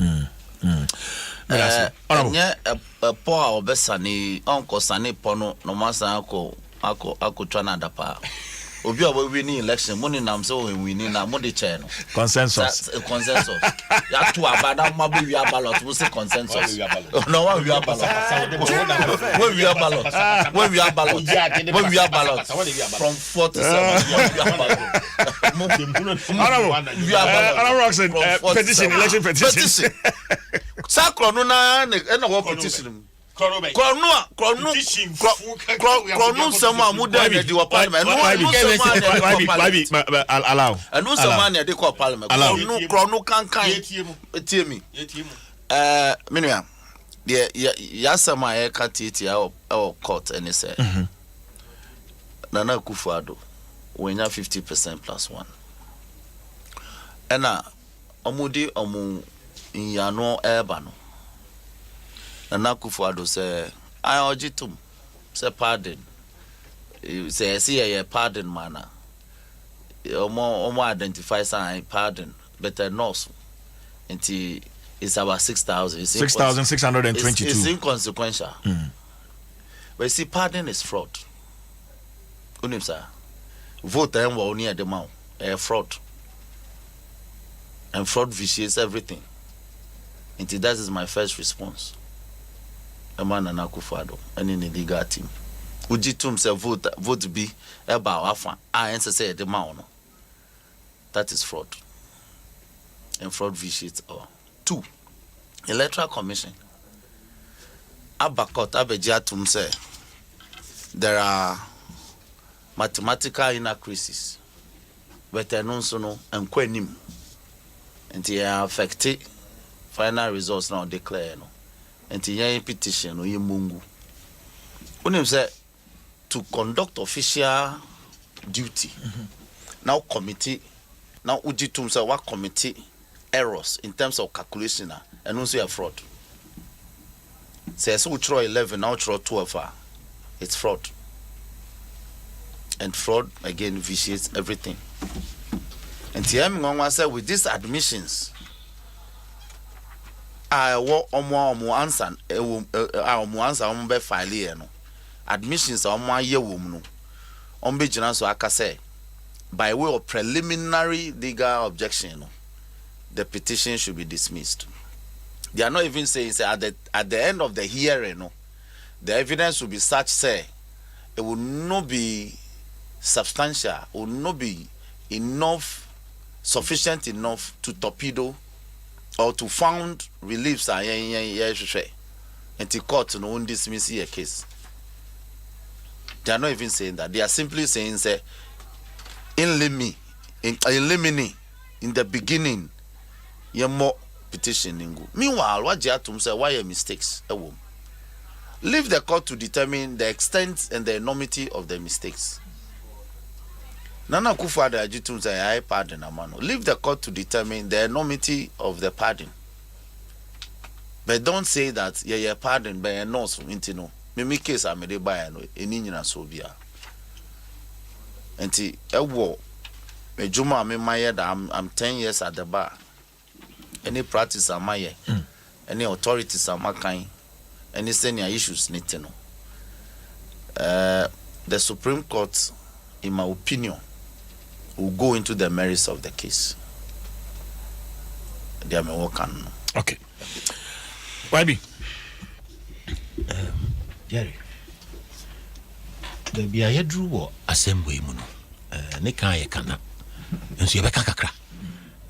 Poa obesani onko sani pono no masa ako twana dapa. Obi a winning election, money nam so winning na money chair no. Consensus. Consensus. Ya to abada mabu we ballot, we say consensus. No one we ballot. When we ballot. When we ballot. From 4 to 7 we ballot. Petition, election petition. Sakro no na what petition. Kronu sama muda na di wa parliament. Allow. Anu sama na di ko parliament. Kronu kankan. Etie mi. Menua. Ya sama e ka titi a court any say. Nana Akufo-Addo wenya 50% plus 1. Ena omudi omu nyano eba no. Nana Akufo-Addo say I ojitum say pardon. Say see a pardon manner. Omo identify sign pardon better nurse. Until it's about 6,000. 6,622. It's inconsequential. But you see, pardon is fraud. Unim sir. Vote and wa near the mouth. Fraud. And fraud vitiates everything. Until that is my first response. A man and Akufo-Addo and in the legal team. Ujitum say vote be about afa. I answer say the mouth. That is fraud. And fraud vitiates all. 2. Electoral Commission. Abakot Abejiatum say there are mathematical inaccuracies. But I know so no and kwenim. And they affect final results now declare no. And the petition no mungu. Unim say to conduct official duty. Now committee. Now ujitum say what committee errors in terms of calculation and also a fraud. Says we throw 11 now throw 12. It's fraud. And fraud again vitiates everything. And TM said with these admissions, I walk omo answer be file no. Admissions are my year woman. Ombe jina so aka say by way of preliminary legal objection. The petition should be dismissed. They are not even saying say at the end of the hearing, the evidence will be such say it will not be substantial, will not be sufficient enough to torpedo or to found reliefs and the court no dismiss a case. They are not even saying that. They are simply saying say in limine in the beginning. More petition. Meanwhile, what Jatum say, why are mistakes? Leave the court to determine the extent and the enormity of the mistakes. Nana Akufo-Addo Ajitum say, I pardon Amano. Leave the court to determine the enormity of the pardon. But don't say that, yeah, pardon by a nose, intino. Me case I made by a ninja Sobia. And a war. Me Juma, me my head, I'm 10 years at the bar. Any practice are my any authorities are my kind, any senior issues need to know. The Supreme Court, in my opinion, will go into the merits of the case. They are working. Okay. YB. Jerry. The Bia drew assembly muno. Nika yakana. And so you kakra.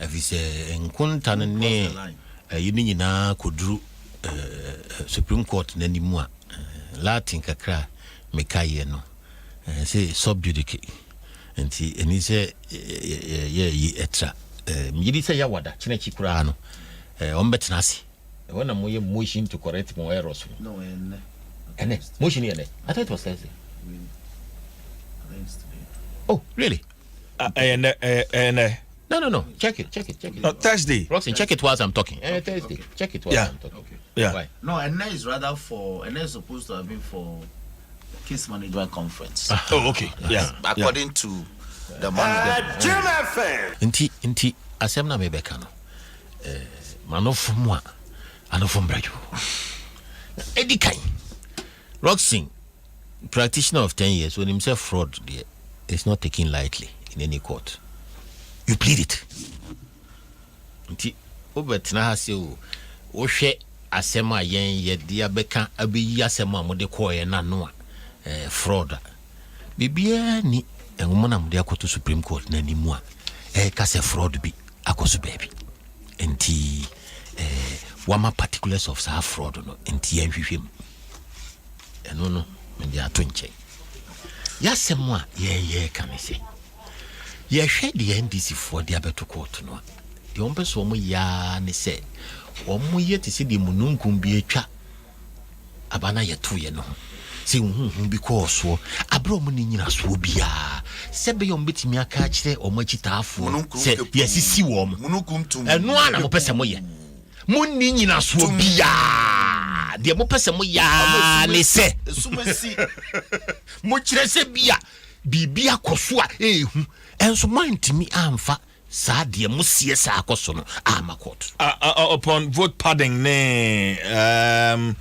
If it's a nkunta ne yini nyina kodru Supreme Court n'animua Latin kakra mekaye no say subjudice enti eni se ye etra miyidi se yawada chinechi kura no ombetena ase wona moye motion to correct mo errors no ene motion ene I thought it was Thursday. Oh really? No. Check it. No, Thursday. Roxy, check it whilst I'm talking. Thursday. Check it whilst I'm talking. Okay. Yeah. Why? No, and is rather for is supposed to have been for case management conference. Oh, okay. Yeah. According to the management. Inti asem na mebeka no. Manofo mu a anofo mbrajo. Edikan. Roxy, practitioner of 10 years when himself fraud there. is not taken lightly in any court. You plead it. Nti obetena ha se o hwe asema yen ye dia beka abeyi asema mo de koye na no fraud. Bibia ni enwo na mo de akoto Supreme Court na nimu a ka se fraud bi akoso baby. Nti wama particulars of sa fraud no nti enhwehwem. Eno no me dia to nche. Yasem a ye ka me se. Ye hwe de NDC for dia beto court no. De on peso mo ya ne se omo ye te se de mununkum bi atwa abana ye to ye no. Se hunhun bi ko so abro mo ni nyina so bia se be yom betimi aka kire omo chitaafo se yesisi wo mo mununkum tum eno ana mo pese mo ye mo ni nyina so bia de mo pese mo ya ne se sumasi mo kire se bia bibia koso a ehu enso mantimi amfa sa de mo sie sa akoso no amakot upon vote padding ne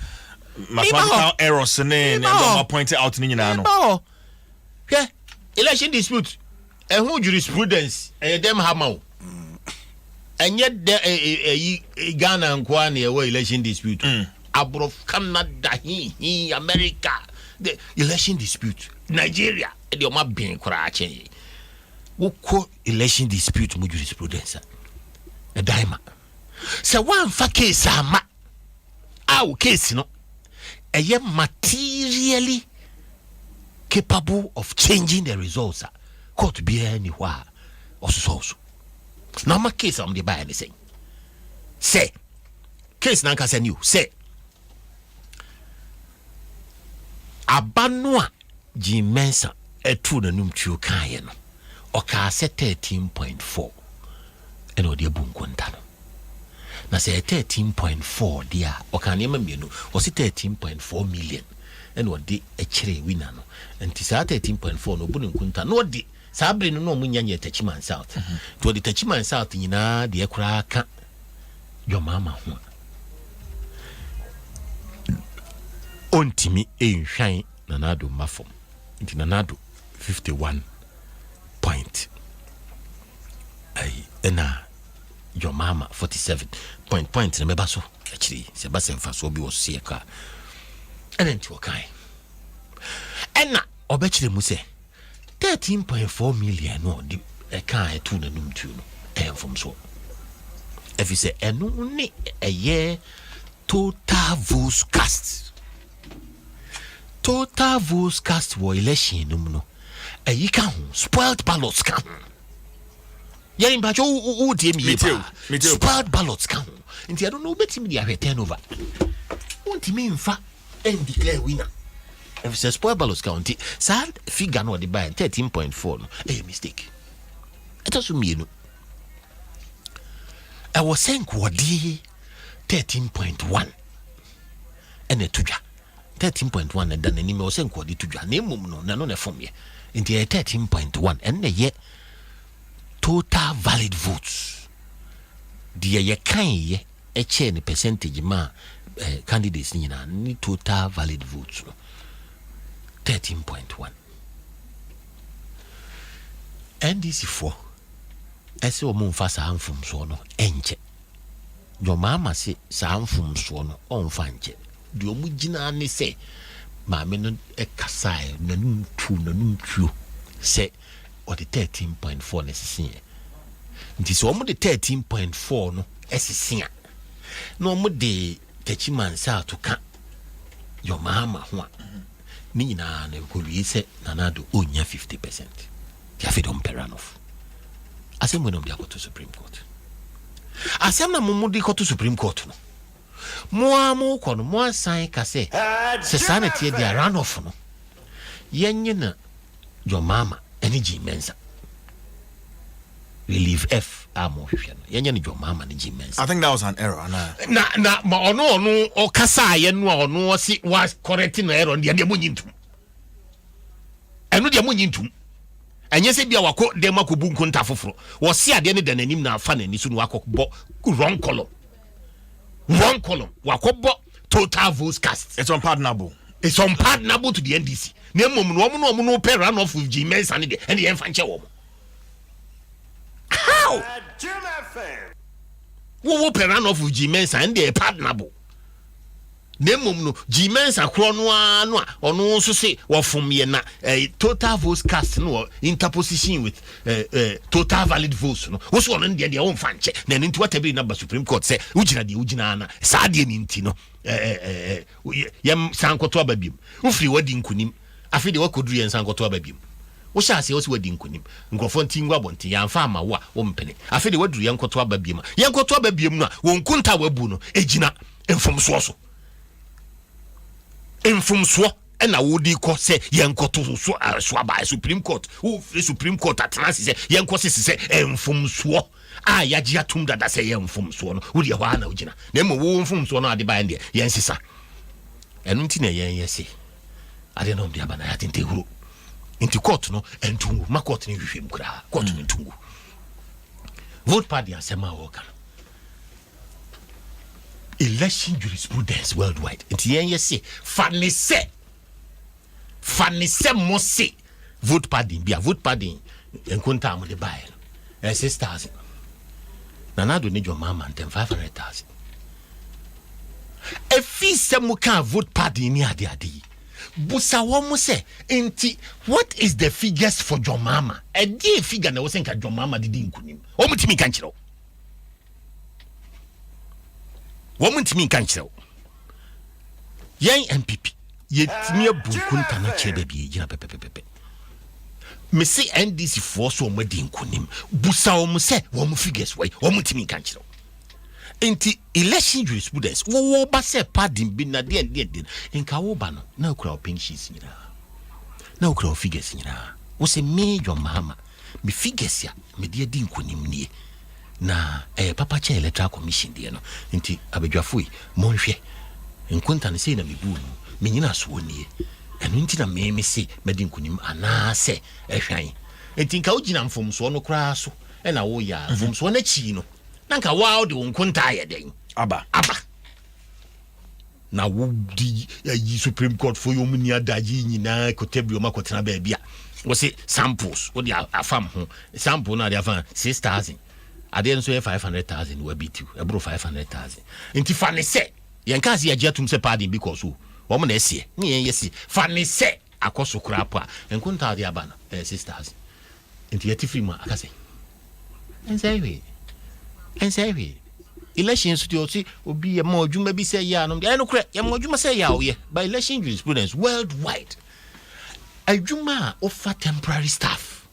mathematical errors ne no pointed out ni nyina no yeah election dispute who jurisprudence dem hamao enye de Ghana nkwa na election dispute abroad Canada hi America the election dispute Nigeria e de o ma bin kura ache woko election dispute mu jurisprudence e daima se one fa case ama case no eye materially capable of changing the results court be anywhere also now my case am dey buy anything say case na nka say new say abanua jimensa etu na num tuo kan ye no o ka say 13.4 eno de bunkonta no na say 13.4 dia o ka ne mamienu o say 13.4 million eno de ekire winner no enti sa 13.4 no bunkonta no de sa abre no mo nyanye Tachiman South to de Tachiman South nyina de ekura ka yo mama ho ontimi enhwan nanado mafom nti nanado 51 point ena your mama 47 point na meba so actually se ba se mfa so bi wo se ka ena nti okai ena obechire mu se 13.4 million no di eka etu na num tu no enfom so if you say enu ni eye total votes cast wo election num no eyi ka ho spoiled ballots ka ho yeri mba jo die mi spoiled ballots ka ho nti I don't know betimi dia hwe turnover wonti me mfa and declare winner if it's a spoiled ballots ka nti sad figure no the buy 13.4 no mistake etaso mienu I was saying kwodi 13.1 ene tudwa 13.1 na dan ni me was saying kwodi tudwa na emum no na no na fom ye nti 13.1 ene ye total valid votes dia ye kan ye eche ni percentage ma candidates ni na ni total valid votes no 13.1 NDC4 ese o mun fa sa anfum so no enche yo mama se sa anfum so no onfa nche di o mu gina ni se ma me no ekasai na num tuo se o de 13.4 na sisi nti so o mu de 13.4 no esisi a no mu de Tachiman South ka yo mama ho a ni nyina na ko wi se nanado onya 50% ya fe don peranof asem we no dia to Supreme Court asem na mumu di to Supreme Court no mo amu ko no mo asan ka se sanity dia runoff no yenye na your mama energy mensa relieve F amo hwe no yenye na your mama energy mensa. I think that was an error na ma ono o kasa ye no ono si was correcting no error dia mo nyintum eno dia mo nyintum enye se bia wako dem akobu nkonta foforo wo se ade ne dan anim na afa na ni so no akobbo wrong column wako bo total votes cast it's unpardonable It's unpardonable to the NDC. No pay run off with G-Mens and the Enfanche. How? Who pay run off with G-Mens and the pardonable? No G-Mens are chrono or no so say or from Yena total votes cast no interposition with total valid votes. No, what's one in their own fanche? Then into whatever number Supreme Court say, Ujina, Sadian Intino, Yam Sankoto Babim, Ufri wedding kunim, I feel the work could re and Sankoto Babim. What shall I say was wedding kunim, Grofontin Wabonti, and Farmer wa, 1 penny. I feel the word Yankoto Babim, Yankoto Babim, won't kunta webuno, Ejina, and from Swasso. From Swa and I would say Yanko to Swaba Supreme Court, who the Supreme Court at last say Yanko say from Swa. Ah, Yajiatum that say from Swan, would you want Ujina? Nemo womb from Swana de Bandia, Yansisa. And Untina Yansi. I don't know the Abana, I think they grew into court, no, and to Makot in him, court in Tungu. Vote party and Sema Wokan. Election jurisprudence worldwide. It's say Fanny say must say vote padding be a vote padding and contam with the buy 6,000. Nana do need your mama and 500,000. A fee some can vote padding near the adi. Busa womo say enti what is the figures for your mama? A dear figure na wasn't your mama didn't kunim. Omutimi kanchiro. Woman to me can't show. Yang MPP, yet me a bunkun na che baby, Jina Pepe. Me say NDC for so medin kunim. Busa say, woman figures way, woman to me can't show. Enti election jurisprudence, wo ba se pardon bin na de in Kawobano, no crowd pink sheets in no crowd figures in wo se me your mama, me figures ya, me dear din kunim ni. Na papa che electoral commission de no nti abedwafoi monhwe nkunta ne sei na mebu no menyina so nie eno nti na me se medin kunim ana se ehwan nti nka ogina mfomso no kra so na wo ya mfomso na chi no na nka wa de nkunta ayeden aba na wo di Supreme Court for your mini adaji nyina kotebi o makotena ba bia wo se samples wo di afam ho sample na de afam 6,000. I didn't say 500,000 will beat you. I brought 500,000. Inti Fanny say, Yankasi ajatum se pardon because who? Woman esi, ni yesi. Fanny say, akoso krapa, and kunta di abana, 6,000. Inti yeti free ma akase. And say we. Elections to see will be a more juma be say ya no. I no correct. Ya more juma say ya o ye. By election jurisprudence worldwide. A juma offer temporary staff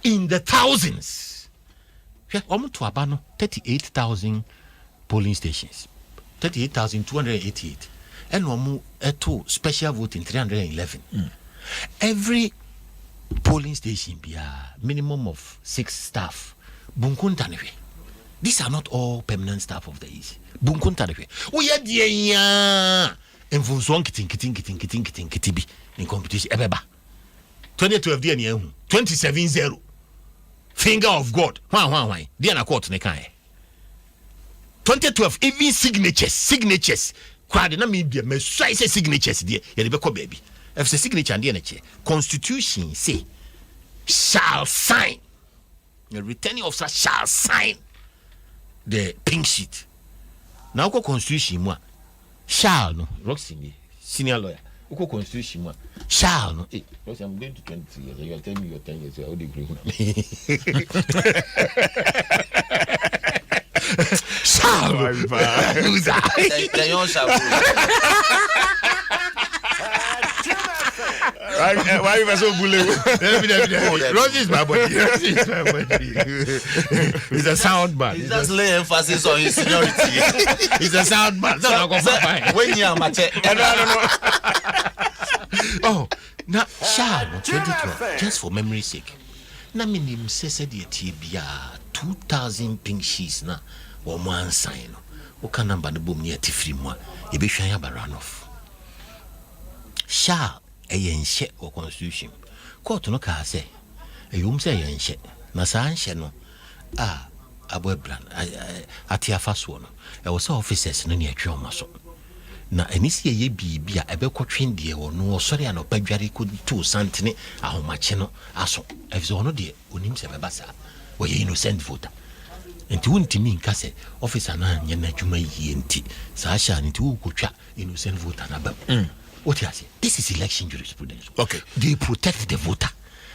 in the thousands. Almost to abano 38,000 polling stations, 38,288, and almost two special voting 311. Every polling station be a minimum of 6 staff. Bunkuntanewe. These are not all permanent staff of the East. Bunkuntanewe. We are the and from song kitibi in competition. Ebeba 2012 27-0. Finger of God. Why? They are court ne kai. 2012 even signatures. Kwade na media me say signatures there. You be baby. If say signature and there Constitution say shall sign. The returning officer shall sign the pink sheet. Now ko Constitution mo shall no Roxy senior lawyer. Uko Constitution mo shall no because I'm going to 20 years. You are telling me you're 10 years. I would agree with me. Shall who's that? Why you so bully? Rosie is my body. He's a sound man. He just lay emphasis on his seniority. He's a sound man. When you are mature. Oh, now shall 2012 just for memory's sake. Na minim said the TBA 2,000 pink sheets na or one sign. Oka number the boom near Tifrimwa. You be shy about runoff. Shall a yen or Constitution. Court no car say. A yum say yen shet. Nasan sheno. Abweblan. Atia fast one. I was officers near Chomaso. na enisi ye bibia ebekotwen de wo no sori an opadware ko to santene ahomache no aso efzo no de onim se beba sa wo ye innocent voter enti wontimi nka se officer na anya na adwuma yie nti sa sha nti wo kotwa innocent voter na bam what you say this is election jurisprudence. Okay, they protect the voter.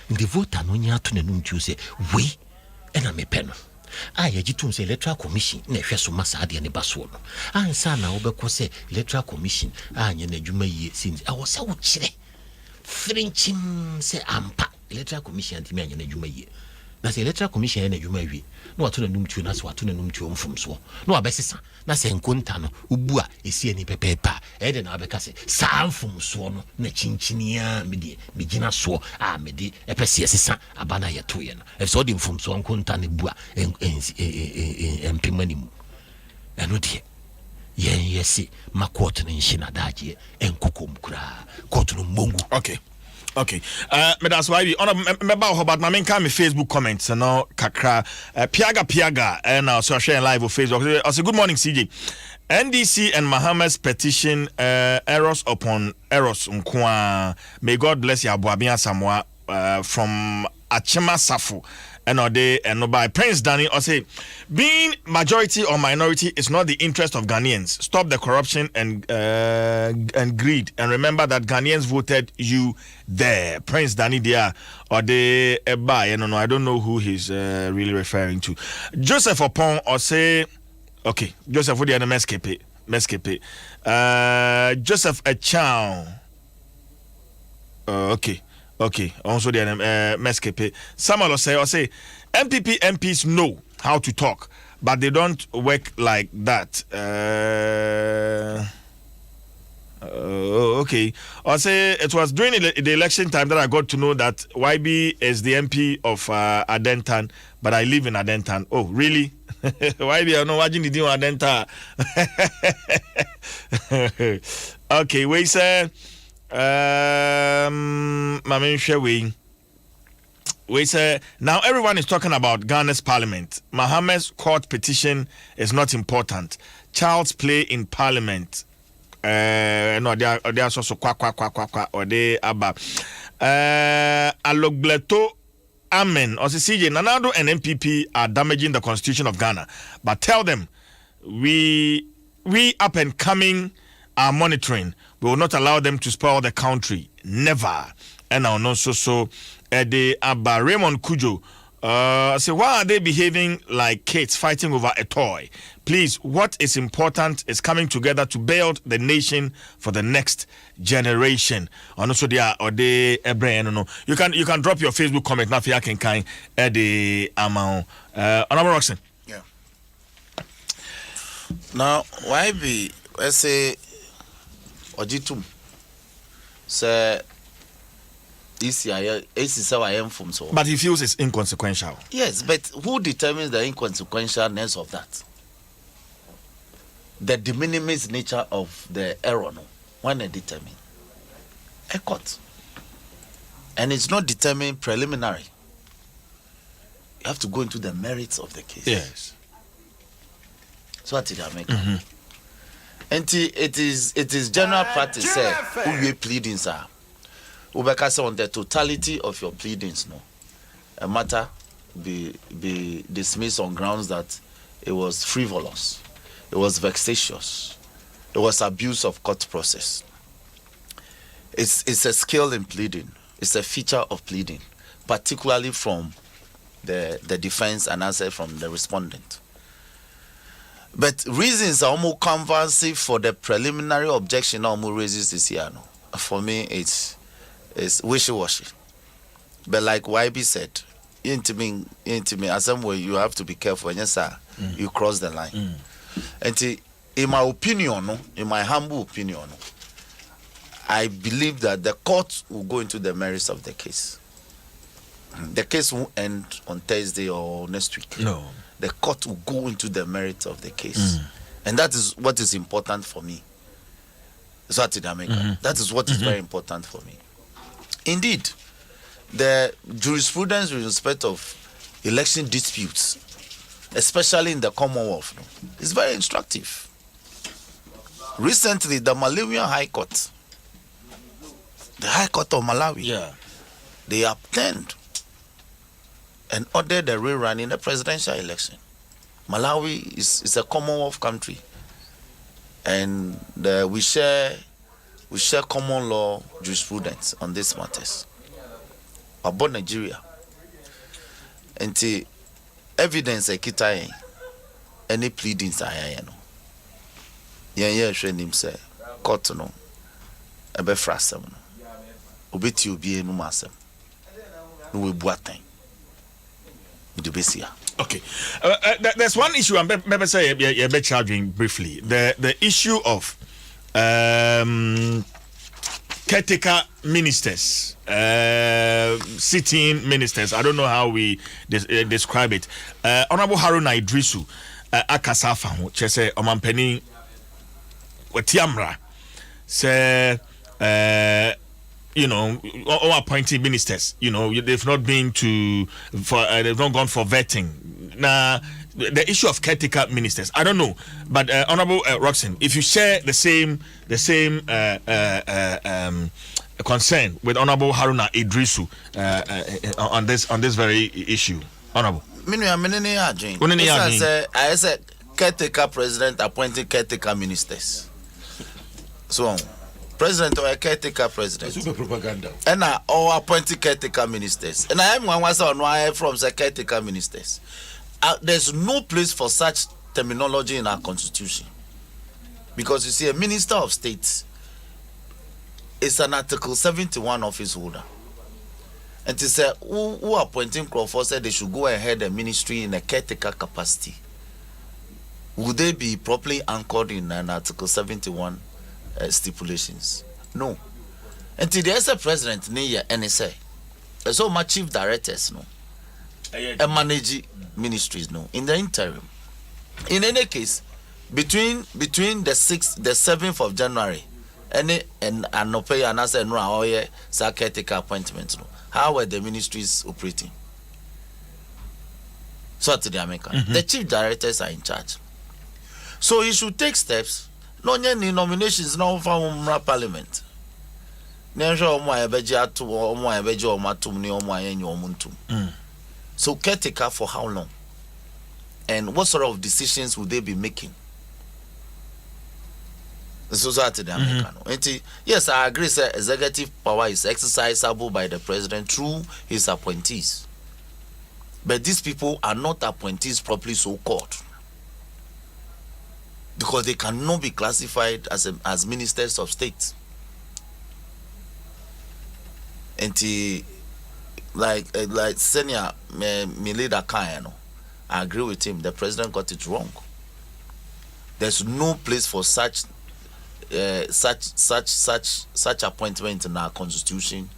The voter no nya to nanum tu say we ena me pɛ no yɛgye say electoral commission na hwɛ so masa ade ne baso no ansa na wobɛkɔ sɛ electoral commission anya na adwuma yie since ɛwɔ sɛ wo kyerɛ frenchim sɛ ampa electoral commission antimi anya na adwuma yie na sɛ electoral commission anya na adwuma wie na wato nanum tu na sɛ wato nanum tu mfom so na wabɛsesa na sɛ nkonta no ubu a esi ani pepepa ɛde na wabɛka sɛ saa mfom so no na chinchinia me gina so me de epɛse sesa abana yeto ye no ɛfɛ ɔde mfom so nkonta ne bu a empemani mu ɛno de yen yesi ma court no nhina daagye enkokom kura court no mongu. Okay. Me that's why we on me ba ho but my main me Facebook comments no kakra piaga and so share live on Facebook. Also good morning CJ. NDC and Mohammed's petition errors upon errors nkwa. May God bless you Abuabia Samoa from Achema Safu. And by Prince Danny or say being majority or minority is not the interest of Ghanaians. Stop the corruption and greed and remember that Ghanaians voted you there. Prince Danny there or the I don't know who he's really referring to. Joseph Opon or say okay, Joseph would the Meskepe. Joseph Echao. Okay, also the Meskepe. Samuel say MPP MPs know how to talk, but they don't work like that. Okay. I say it was during the election time that I got to know that YB is the MP of Adentan, but I live in Adentan. Oh, really? YB, I know watching the deal Adentan. Okay, we say. We say now everyone is talking about Ghana's parliament. Mohammed's court petition is not important. Child's play in parliament. No, they are so kwa or they aba. Alogleto Amen. Or CJ Nanado and MPP are damaging the constitution of Ghana. But tell them we up and coming are monitoring. We will not allow them to spoil the country. Never. And now no so they Abba Raymond Kujo. Say why are they behaving like kids fighting over a toy? Please, what is important is coming together to build the nation for the next generation. And also there or they no. You can drop your Facebook comment now if you can kind the amount. Honorable Roxanne. Yeah. Now why be let's say Ojitum say but he feels it's inconsequential. Yes, but who determines the inconsequentialness of that? The de minimis nature of the error, no? When they determine a court, and it's not determined preliminary. You have to go into the merits of the case. Yes. So what did I make? And it is general practice. Who you pleadings are. Ubekasa on the totality of your pleadings, no, a matter be dismissed on grounds that it was frivolous, it was vexatious, it was abuse of court process. It's a skill in pleading. It's a feature of pleading, particularly from the defense and answer from the respondent. But reasons are almost convincing for the preliminary objection almost raises this year. No, for me it's wishy-washy. But like YB said, into me, as some way you have to be careful. Yes, sir, you cross the line. And in my opinion, in my humble opinion, I believe that the court will go into the merits of the case. The case won't end on Thursday or next week. No. The court will go into the merits of the case. And that is what is important for me. That is what is very important for me. Indeed, the jurisprudence with respect of election disputes, especially in the Commonwealth, is very instructive. Recently, the Malawian High Court, the High Court of Malawi, they obtained and ordered the rerun in the presidential election. Malawi is a Commonwealth country, and we share common law jurisprudence on these matters. About Nigeria, and the evidence ekita any pleadings ayano. Yen hwe nim say court no ebe frasem no obeti obi enu masem no we buatan the besia. Okay, there's one issue I'm maybe say be charging briefly the issue of caretaker ministers, sitting ministers. I don't know how we describe it. Honorable Haruna Idrisu akasafa ho chese omampani watiamra say all appointing ministers, they've not been they've not gone for vetting. Now, the issue of caretaker ministers, I don't know, but Honorable Roxanne, if you share the same concern with Honorable Haruna Idrisu on this very issue, Honorable. I said caretaker president appointing caretaker ministers. So, president or a caretaker president. Super propaganda. And all appointing caretaker ministers. And I am one was on why from the caretaker ministers. There's no place for such terminology in our constitution. Because you see, a minister of state is an Article 71 office holder. And to say who appointing Crawford said they should go ahead and ministry in a caretaker capacity. Would they be properly anchored in an Article 71 stipulations? No. Until there's a president near NSA, there's all my chief directors no, and manage ministries no. In the interim, in any case, between the 7th of January, and no pay and answer no or caretaker appointments no. How were the ministries operating? So to the American, the chief directors are in charge. So he should take steps. No any nominations no from parliament. So caretaker for how long? And what sort of decisions would they be making? Yes, I agree, sir. Executive power is exercisable by the president through his appointees. But these people are not appointees properly so called. Because they cannot be classified as ministers of state. And like senior me leader Kayano, I agree with him. The president got it wrong. There's no place for such appointment in our constitution,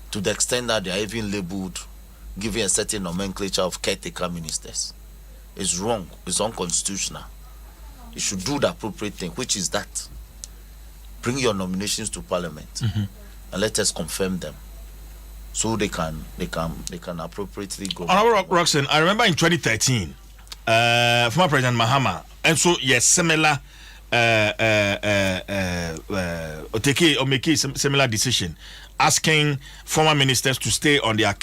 to the extent that they are even labeled, giving a certain nomenclature of caretaker ministers. It's wrong. It's unconstitutional. You should do the appropriate thing, which is that bring your nominations to parliament and let us confirm them, so they can appropriately go. Honorable Roxanne, I remember in 2013, former President Mahama, and so yes, similar make similar decision, asking former ministers to stay on their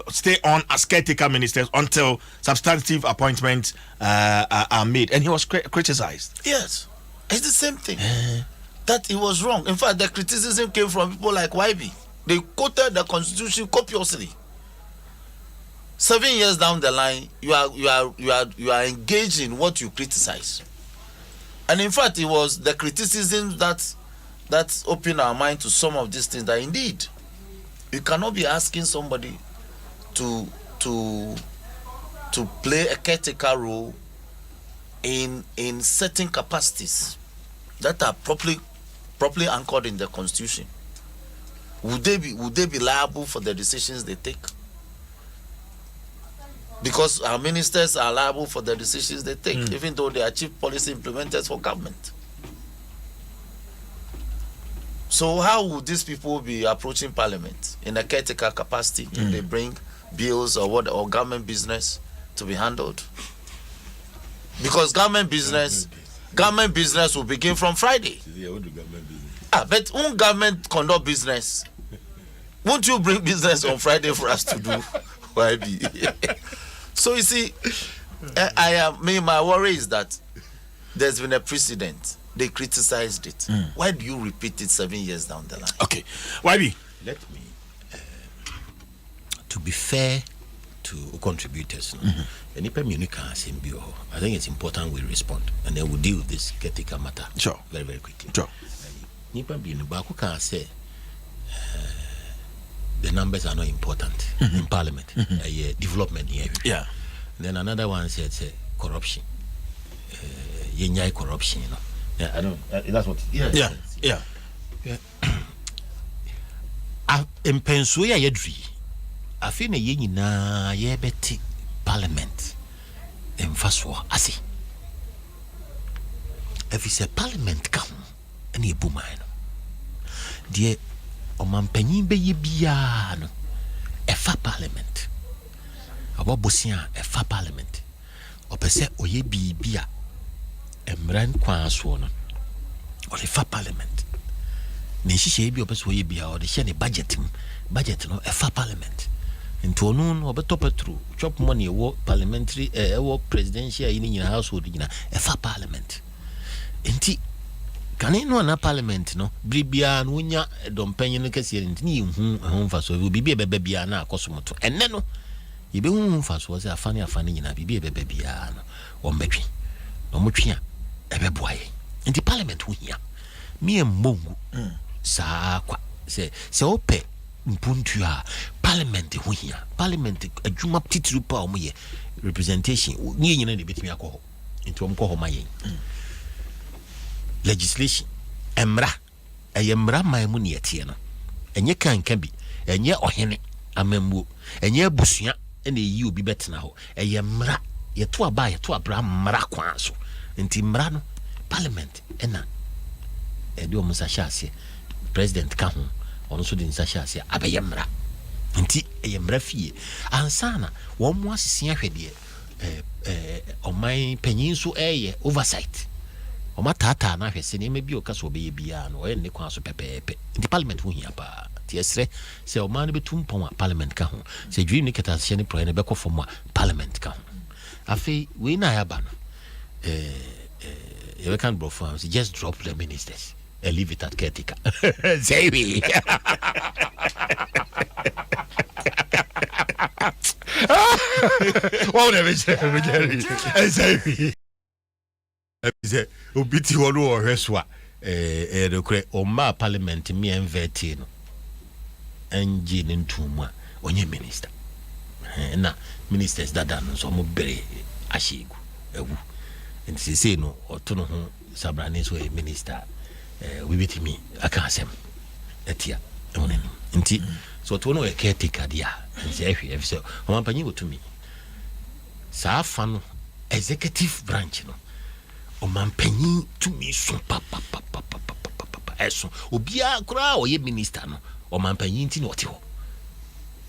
stay on as caretaker ministers until substantive appointments are made, and he was criticized. Yes, it's the same thing. That he was wrong. In fact, the criticism came from people like YB. They quoted the constitution copiously. 7 years down the line, you are engaged in what you criticize. And in fact, it was the criticism that opened our mind to some of these things, that indeed you cannot be asking somebody to play a caretaker role in certain capacities that are properly anchored in the constitution. Would they be liable for the decisions they take? Because our ministers are liable for the decisions they take, even though they are chief policy implementers for government. So how would these people be approaching parliament in a caretaker capacity if they bring bills or government business to be handled? Because government business government business will begin from Friday. But when government conduct business, won't you bring business on Friday for us to do? Why be? So you see, my worry is that there's been a precedent. They criticized it. Why do you repeat it 7 years down the line? Okay, why be? Let me, to be fair to contributors, I think it's important we respond, and then we'll deal with this critical matter very, very quickly. Sure. The numbers are not important in Parliament. Development here. Yeah. Then another one said corruption. Corruption, you know. Yeah, I don't. That's what. Yeah. Mpensenpensenmu yedri. Afi na ye nyina ye beti Parliament. Emfaso ase. If it's a Parliament come, any e buma no. Die omampanyin be ye bia no. Efa Parliament. Abobosia efa Parliament. Opese oye bibia emran kwaso no. Or efa Parliament. Ni hihye bi opese oye bia or de hye ne budget no efa Parliament. Into onu no obeto petro chop money wo parliamentary wo presidential in household nyina efa Parliament. Enti kane no na Parliament no bribia no nya dompanyin no kase ni hu mfa so bibia bebia na akosomoto enne no yibe hu mfa so se afane nyina bibia bebia no wombetwi no motwi a ebeboaye. Enti Parliament hu hia me mbongu saa kwa se ope mpuntu a Parliament hu hia. Parliament adwuma titiri pa omoye representation ni nyina de betimi akọ ho enti omkọ ho mayen. Legislation emra maimu ne yete no enye kanka bi enye ohene amambu enye abusua ene yi obi betena ho emra yeto abra mra kwan so enti mra no Parliament ena edi omusa hyase president ka ho ono so de nsa hyase abeye mra enti mra fie ansana wo mo asisi ahwede oman panyin so oversight Oma tata na hwese ne mebi okaso be bia no ne kwa so pepepe ndi Parliament hu hia pa tiesre se oma ne betum pon Parliament ka ho se dwi ne keta se ne pro ne be kofo mo Parliament ka ho afi we na ya ba no you can bro for just drop the ministers and leave it at caretaker. Say we whatever say we Ebize obiti wonu ohweswa rekre oma Parliament mi envete no enji ne ntumu a onye minister na ministers dada no so mo bere ahyegu ewu nti se no oto no ho sabrane so minister we bitimi aka asem etia onen nti so to no e caretaker dia nti ehwe efse oma panyi botumi sa fa no executive branch no omampanyin tumi so papa eso obia kura oye minister no omampanyin ti no ote ho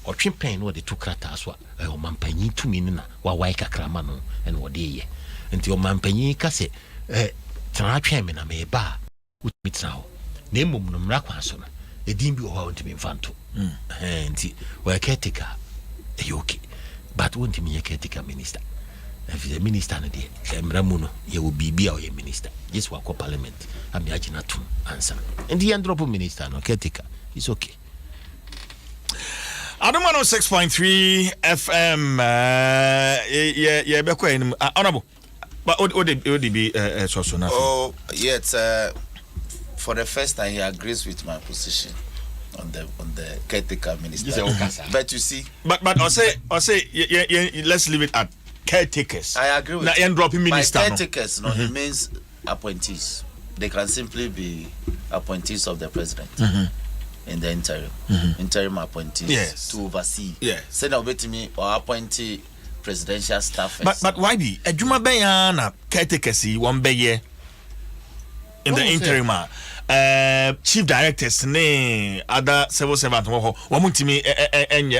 otwepen no de to krata so omampanyin tumi na wa wai kakrama no en wo de ye enti omampanyin ka se tra twen me na me ba utimi tra ho na emom no mra kwa so no edin bi o ha ontimi mfanto enti wa caretaker okay but wontimi ye caretaker minister. If the minister na de emramuno ye will be a minister this wa ko Parliament am ya gina to answer and the drop minister no caretaker it's okay. Adom 106.3 FM yeah be ko en honorable but would be so now. Oh yes, for the first time he agrees with my position on the caretaker minister. But you see but I say let's leave it at caretakers. I agree with you. Dropping minister. By caretakers, no, it means appointees. They can simply be appointees of the president in the interim. Interim appointees to oversee. Send over to me or appointee presidential staff. But why be? Ejuma beyana caretakers one beye in the interim. Chief directors ne other civil servants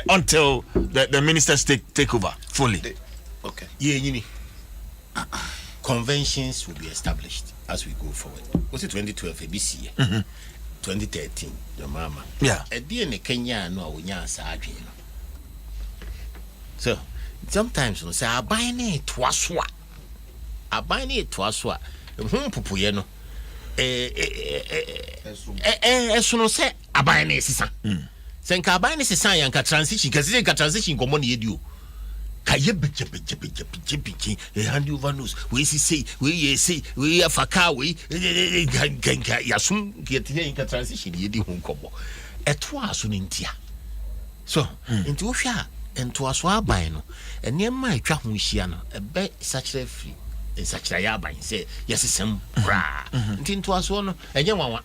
until the ministers take over fully. Okay. Yeah, conventions will be established. as we go forward. Was it 2012 ABC? 2013, the mama. Yeah. At the end of Kenya, no, we are sadly. So sometimes we say, I buy it twice. I buy it twice. Pupuyeno. Sono say, I buy it. Senka buy it. Sanka transition, because it's a transition common you. Hand over news. We say, we faka, we yasum get here in transition. You do combo. At was in Tia. So, into Sha, and to us were buying, and near my trahusiano, a bet such a free, such a yabine say, yes, some bra. Into us one, a young one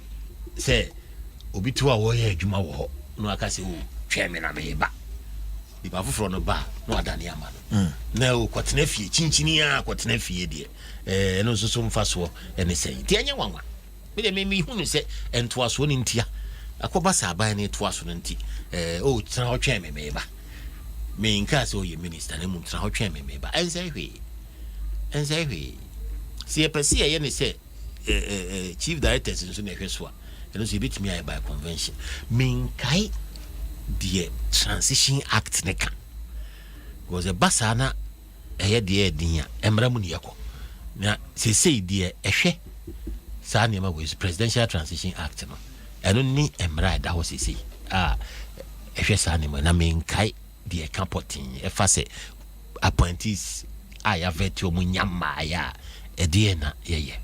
say, Obi to a warrior, Jumawo, no, I can say, chairman, I may back. The bafu from the bar, no than Yaman. No, Quatnefi, Chinchinia, Quatnefi, dear. And also some fast war, and they say, Tianya one. But they made me who say, and 'twas one in Tia. A cobasa buying it was one tea. Oh, it's now chairman, maybe. Main cast, oh, your minister, and moon, how chairman, maybe. And say, we. See a persia, and say, chief directors in Sunday, and also beat me by convention. Main kai. The Transition Act neka was a basana a dear dinya emramuniako. Now, say dear eshe Sanima was Presidential Transition Act no. I don't need emra that was say eshe Sanima na main kai dear campotin if I say appointees I have veto munyama ya a dear na ye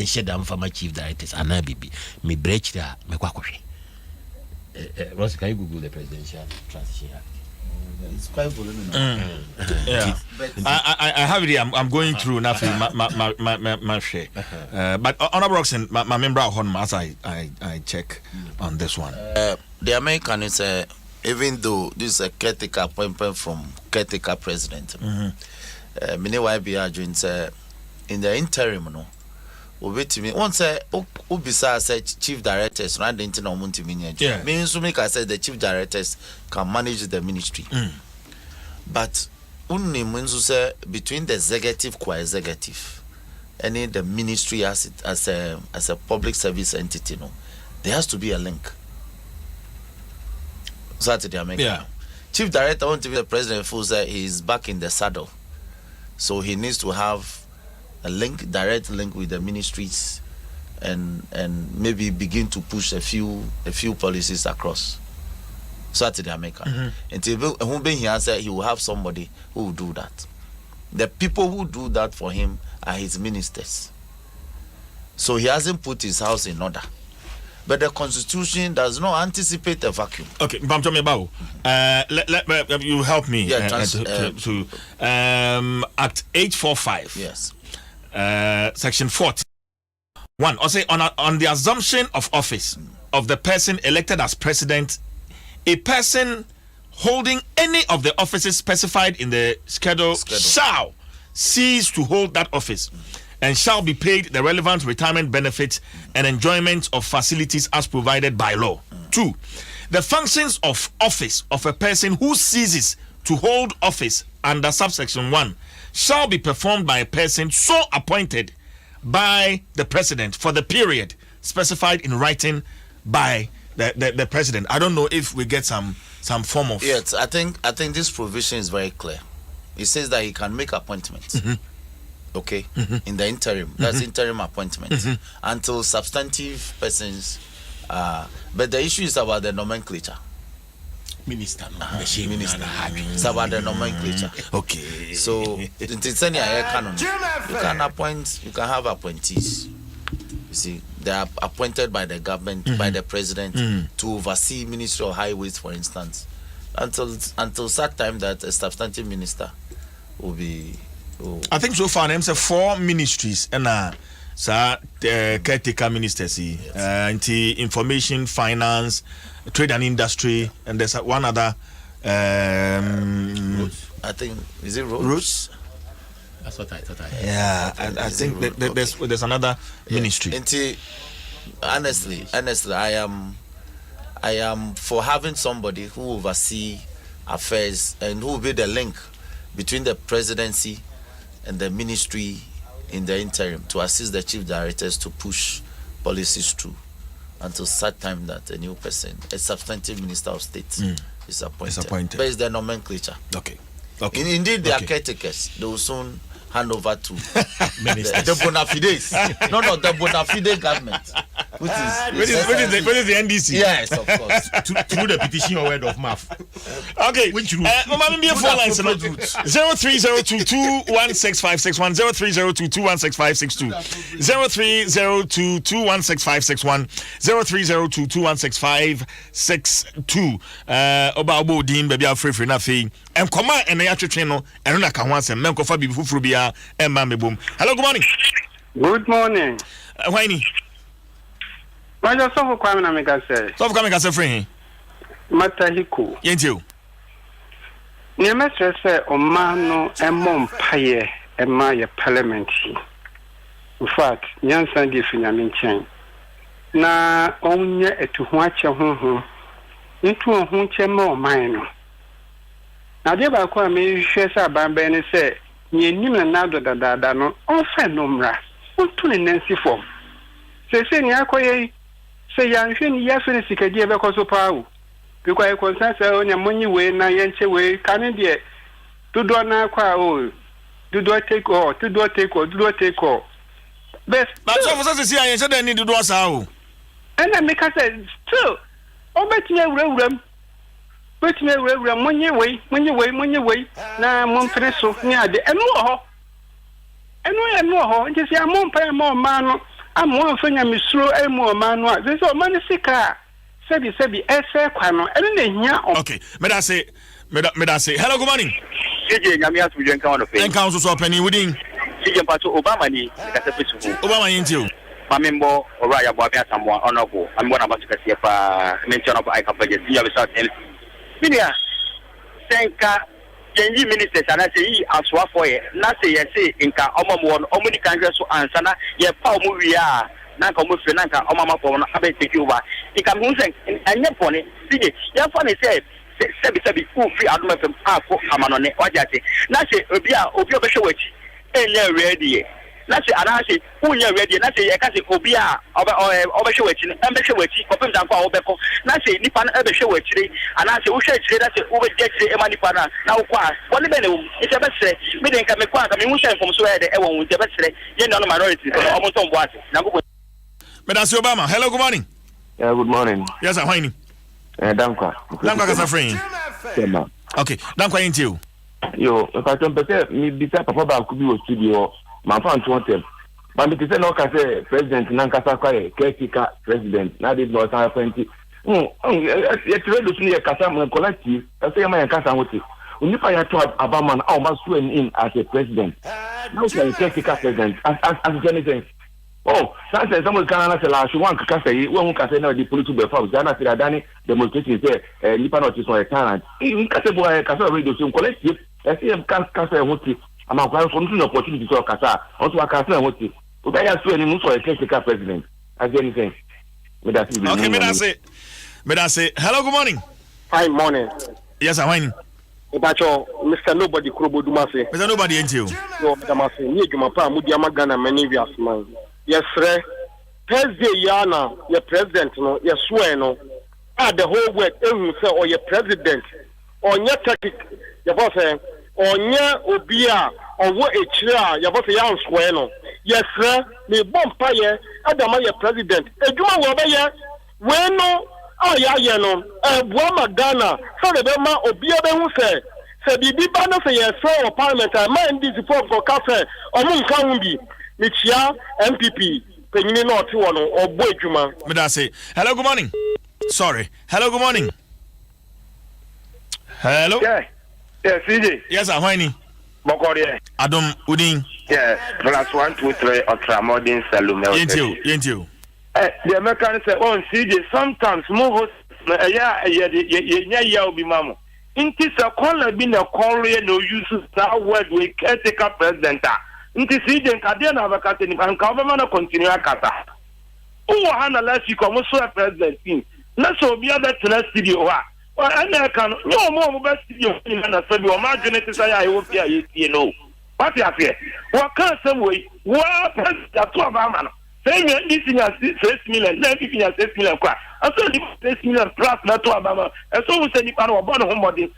shed down for my chief directors and I be me breach there me kwakwe. Ross, can you Google the Presidential Transition Act? It's quite voluminous. Yeah, I have it here. I'm going through nothing. My share. But Honorable Roxanne, my member of Honma, as I check on this one. The American is even though this is a caretaker appointment from caretaker president. Many YB in the interim, no. Obetimi once obisa say chief directors na denti na omuntimi nya means to make I said the chief directors can manage the ministry but unni means say between the executive co-executive and the ministry as a public service entity no there has to be a link so that they make chief director want to be the president who say he is back in the saddle so he needs to have a direct link with the ministries, and maybe begin to push a few policies across. So that's the American. Until he answer, he will have somebody who will do that. The people who do that for him are his ministers. So he hasn't put his house in order. But the Constitution does not anticipate a vacuum. Okay, let you help me. Yeah, Act 845. Yes. Section 40. 1. Or say on the assumption of office of the person elected as president, a person holding any of the offices specified in the schedule shall cease to hold that office and shall be paid the relevant retirement benefits and enjoyment of facilities as provided by law. 2. The functions of office of a person who ceases to hold office under subsection 1 shall be performed by a person so appointed by the president for the period specified in writing by the president. I don't know if we get some form of. Yes, I think this provision is very clear. It says that he can make appointments. Okay, in the interim. That's interim appointment until substantive persons. But the issue is about the nomenclature. Minister. It's about the nomenclature. Okay. So you can appoint. You can have appointees. You see, they are appointed by the government, by the president, to oversee Ministry of Highways, for instance, until such time that a substantive minister will be. I think so far names are 4 ministries and caretaker ministers, information, finance, trade and industry, and there's one other. I think is it roads? That's what I thought. Yeah, I think there's another ministry. Honestly, I am for having somebody who will oversee affairs and who will be the link between the presidency and the ministry in the interim to assist the chief directors to push policies through until such time that a new person, a substantive minister of state, is appointed. But it's the nomenclature. Okay. Indeed, they are caretakers. They will soon hand over to the bona fides. No, the bona fide government. Which is the NDC? Yes, of course. Through the petition or word of mouth. Okay. Which route? Mama, be a phone line. 0302216561 0302216562 0302216561 0302216562 Obabo Dean baby afrefre na fe enkoma ene ya twetwe no eno na ka ho asem menko fa bibi fufuru bia emma mebom. Hello, good morning. Good morning. Why I just saw Kwame na meka say. So Kwame ka say free. Matahiko. Yentio. Ni mesre say o man no emom paye ema ye parliament. In fact, nyansan di finyame nchen. Na onye etuho ache honhom. Ntu ohun che ma o man no. Na de ba kwa me hwe say abanbe ni say ye nim na nado dada no on fa no mra. Untu ne nansi form. Se ni akoye se yanhwe ni yafe ne sikadie be koso paawo because concern say onya monyi we na yenche we kan de dodo na kwa o dodo take all best but so for say ayen say dem need dodo asa o and make us still o betinye wuram monyi we na monfere so ni ade enu ho nti se amon pa ma ma no amon fanya misro emu manu a ze so man sika sebi ese kwa no ene na hia. Okay, me da say hello, good morning. Sije nyame asu je nka wono fe nka so so pani wudin sije mpato Obama ni ka se fesu Obama yentio mamembo ora ya bo abia samwa onoko ambo na basu kase pa mention of I campaign senior result minia senka yenji ministers ana say yi aswa for ye na say ye say nka omomo no omuni kanhwe so ansana ye pa omo wi a na nka omo fe na nka omama for no abe take over nka hu sen anye pone sije ya fa ne say sebi ku free Adom FM afọ amanone wajate na say obi obehwe wachi enye ready na say ana say unye ready na say ye ka say obi a obehwe wachi embehwe wachi kopem dan kwa obeko na say nipa na ebehwe wachi ana say uhwe chire na say obehwe chire ema nipa na ukwa woni be ne wo ise besere me de nka me kwa ka me hu say from so e de e won ise besere ye no minority omo so mbo ase na go Medasi Obama. Hello, good morning. Yeah, good morning. Yes, I'm fine. Dankwa kasa friend. Tema. Okay, dankwa yentio. Yo, if I can pete mi bisa papa ba ku bi o studio, ma fa nto hotel. Ba mi tese no ka say president na nkasa kwa e caretaker president. Na dey no san appointee. Ye tire do sunu ye kasa mo collective. Say ma ye kasa hoti. Unipa ya to Obama na o ma swear in as a president. Now say caretaker president as anything. Oh, since someone can answer last one can say one can say now the political before Jana Firadani demonstration say Nipa not is on a talent. You can say boy can radio so collective. I see him can say what I'm going from the opportunity to Kasa. Also I can say what but I have to any so a technical president as anything. Okay, me that say hello, good morning. Hi, morning. Yes, I'm fine. Obacho Mr. Nobody Krobo Dumase. Mr. Nobody ain't you. Yo, Dumase, ni jumapa mudi amagana many years man. Yes, sir. Thursday, Yana, your president, no, your swear, no. The whole world, or your president, or your tactic, your boss, or your obia, or what a chair, your boss, young swear, no. Yes, sir. Me bompire, Adama, your president. A Juma Wabaya, when no, oh, yeah, no, Buama Ghana, so the Bema, Obia, who say, Bibi Bana say, yes, sir, or parliament, I mind this for cafe, or Moon County. Michia MPP penyini na oti wono obo adwuma me da say hello, good morning. Sorry, hello, good morning. Hello. Yeah CJ. Yes, I'm fine. Bokore Adom udin. yeah +123 ultramodern salome Yentio the American say on CJ sometimes more yeah obi mamo inti sa kola bi na korea no use that word we caretaker president nti CJ nkade na abakate ni nka obama na continue akata uwa hana last week omo so president team na so obi abetena studio ha ana kan no mo be studio na sabi o ma dwene tisa ya wo pia yetie no What you say? What can some way? What that 2 Obama? Saying this in 6 million, 6 million. I saw 6 million plus not 2 Obama. And so we said the panel about homebody.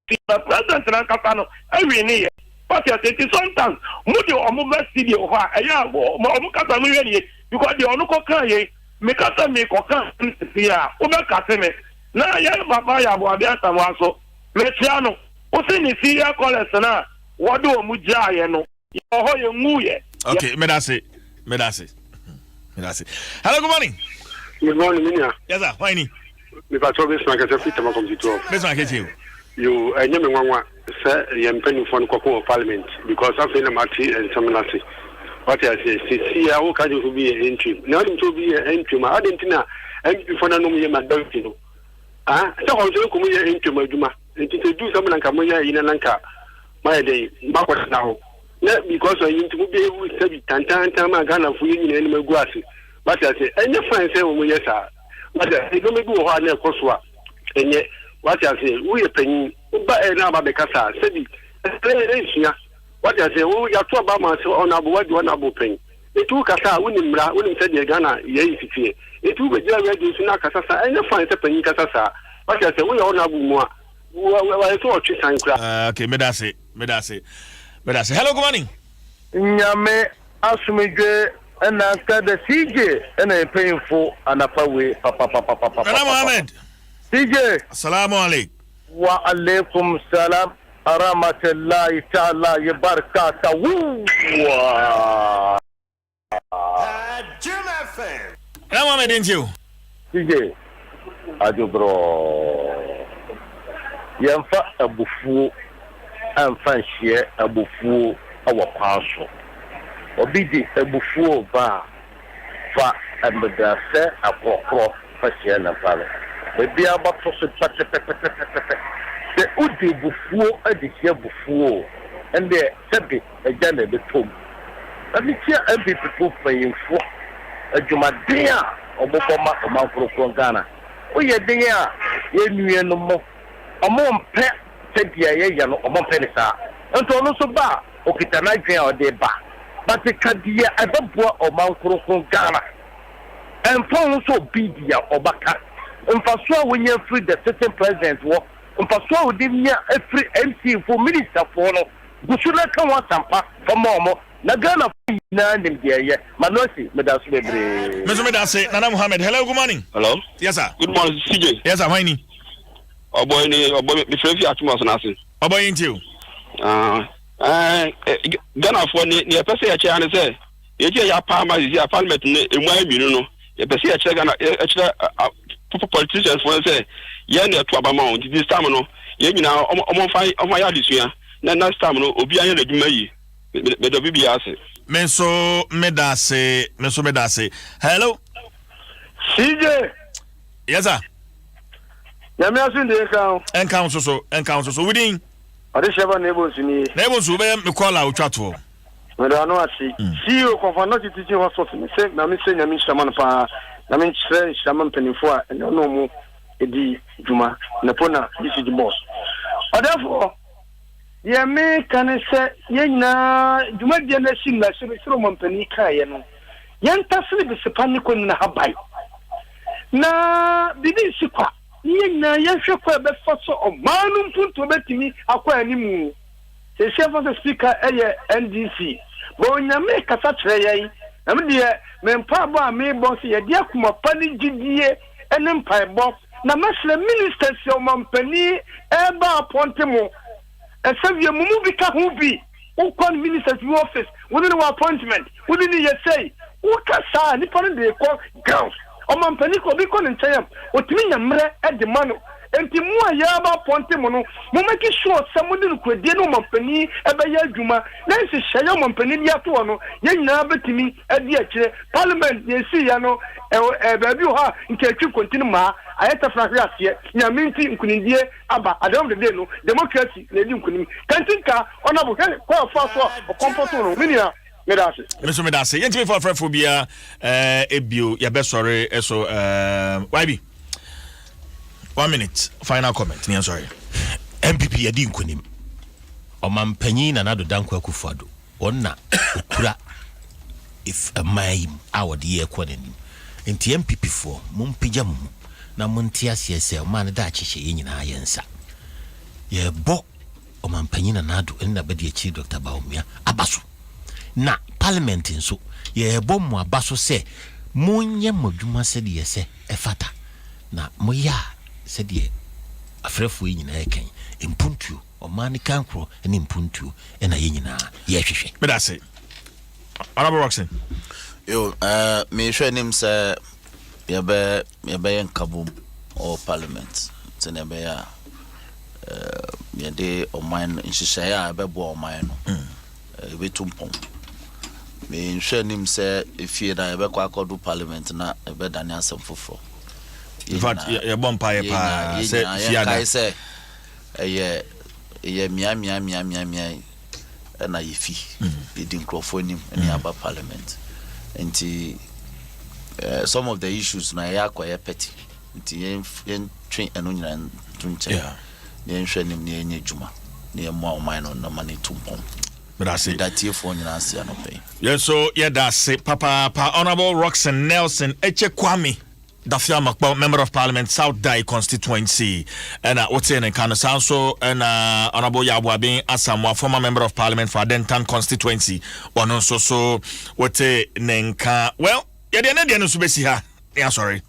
The president and Capano, every year. But you say sometimes, Moody or Mobile City or a year or Mokata million because the Onuko Kanye make us make or can't see Obakaseme. Now, Yabaya Wabiata Waso, Metiano, Osini Sia Colesana, Wado Mujayano, Yoho Muye. Okay, Medasi. Hello, good morning. Good morning, Minia. Yes, sir. Why ni? Me pa trouble smack at the fit of the Best man get you. You I never want say penny for the parliament because I feel Mati and Samanasi. What I say, see, I will kind of be an entry. Now to be an entry, my Argentina, and before I know me, my Dolphino. Ah, so I'm going to come here into my Duma. And to do something like Kamoya in Lanka, my day, backwards now. Not because I need to be able to say, Tantama Ghana for you in my grassy. But I say, and your friends say, well, yes, sir. But I don't go hard near Koswa. And yet, what I say, we are paying, but now by the Casa, said it. What I say, oh, you are 2 Obama on Abu one Abu Payne. It took Casa, winning said the Ghana, yes, it took a general in Casa, and you find a penny Casa. What I say, we are on Abu Moa. I thought you sang. Okay, Medasi. Hello, good morning. Nyame asumidwe and after the CJ and a painful and a way, Papa. Mohammed. CJ. Assalamu alaikum. Wa alaikum salam. Aramatullahi ta'ala yabarakata. Woo! Hello, Mohammed, didn't you? CJ. Ajo bro. Yamfa abufu. Amfa hye abufu awo kwaso. Obi di abufu ba fa ambedase akokro fa hye na pale. Ebi abato so pete. The udi bufuo adihia bufuo ende sebe agya na betom abitia abi people payinfo adwumaden a oboboma omankorokron Ghana oye den a yenue no mo omompe tedia ye ya no omompe ne saa ento no so ba okita na dwen a ode ba but kadia abeboa omankorokron Ghana enfo so bidia obaka mfaso a wonya free the sitting president wo mpaso odimnya every MC for minister for no gusula kan wasampa fomo na Ghana na ndim de ye manosi medaso bebre Medase Nana Mohammed. Hello, good morning. Hello? Yes, sir. Good morning, CJ. Yes, sir. Why ni? Oboy, me friend fi atuma so na se. Oboy into. Ghana for ni pese ya che ane se. Ye je ya parliament ne emu aminu no. Ye pese ya che Ghana politicians for say ye na 2 Obama on this time no. Ye nyina omo ya disua. Na next time no obi anya na dwuma yi. Me do bibi ase. Menso medase. Hello. CJ. Yes, sir. Nyame asun de kan Encounter so within. ade sheba nebo suni Nebo so be me call out chatwo. me da no asi CEO conference teaching hospital me say na me say nyame shaman pa na me chere shaman penifo a no mu edi juma na pona this is the boss. Therefore ye me kan say ye na juma dia na sim na siro mampani kai no ye ntasiri be sepani ko na habai na bibi sikwa ye na ye hwekwa be faso o manu mpunto betimi akwa animu se chef speaker eye NDC bo nyame kasa kire ye na me de me mpa bo a me boss ye de akuma pani gidie ene mpa bo na masle ministers o mampani eba appointment esavie mumu bi ka hu bi ukon ministers office within our appointment within the say ukasa ni pon de ko girls o mampani ko bi ko ntayam otimi nyamre e de mano enti mu a ya ba appointment no mo make sure samudi no kredie no mampani e be ya adwuma na nsi hye mampani dia to no ye nyina betimi e di akire parliament ye si ya no ba bi ho nke atwi kontinu ma ayeta frahwe ase nyaminti nkunindie aba adom de no democracy na di nkunim kantinka onabo ko fa so o comporto no minia medase Yenti for afrafobia ebio ya be sorry eso YB 1 minute final comment. I'm sorry. MPP yadi nkunim Omampanyin na Nado Dankwa Akufo-Addo onna okura if a maim award ye kwanenim enti MPP for mumpija mu na montia sese man da chiche nyina yensa ye bo Omampanyin na Nado na bedi echi Dr. Baumia abaso na parliament nso ye bo mu abaso se munye modwuma se de se efata na moya se de afrefo nyina eken impuntu Omani kankro eni mpuntu ena yenyina ye hwehwe me da say Honorable Roxen yo me hwe nim se ye be nkabum or parliament tene be ya ye de oman nhihye ya be bo oman no be tumpom me hwe nim se efie da ye be kwa akodu parliament na e be dane asem foforo in fact ye bompa ye pa se fiada se ye mia na yefi leading crofonium in aba parliament nti some of the issues na ya kwa petty nti yen train eno nyina tunche yen hwenim ne enye djuma ne mo oman no na mani tumpom but I say that tie for nyina asia no pay yes so yeah that's say papa Honorable Roxen Nelson Echekwami Dafia Makpa, Member of Parliament, South Dai constituency, and what's in Kano Sanso, and Honorable Yabwa being Asamoah, former Member of Parliament for Adentan constituency, one also so what's Nenka. Well, yeah, the end of the yeah, sorry.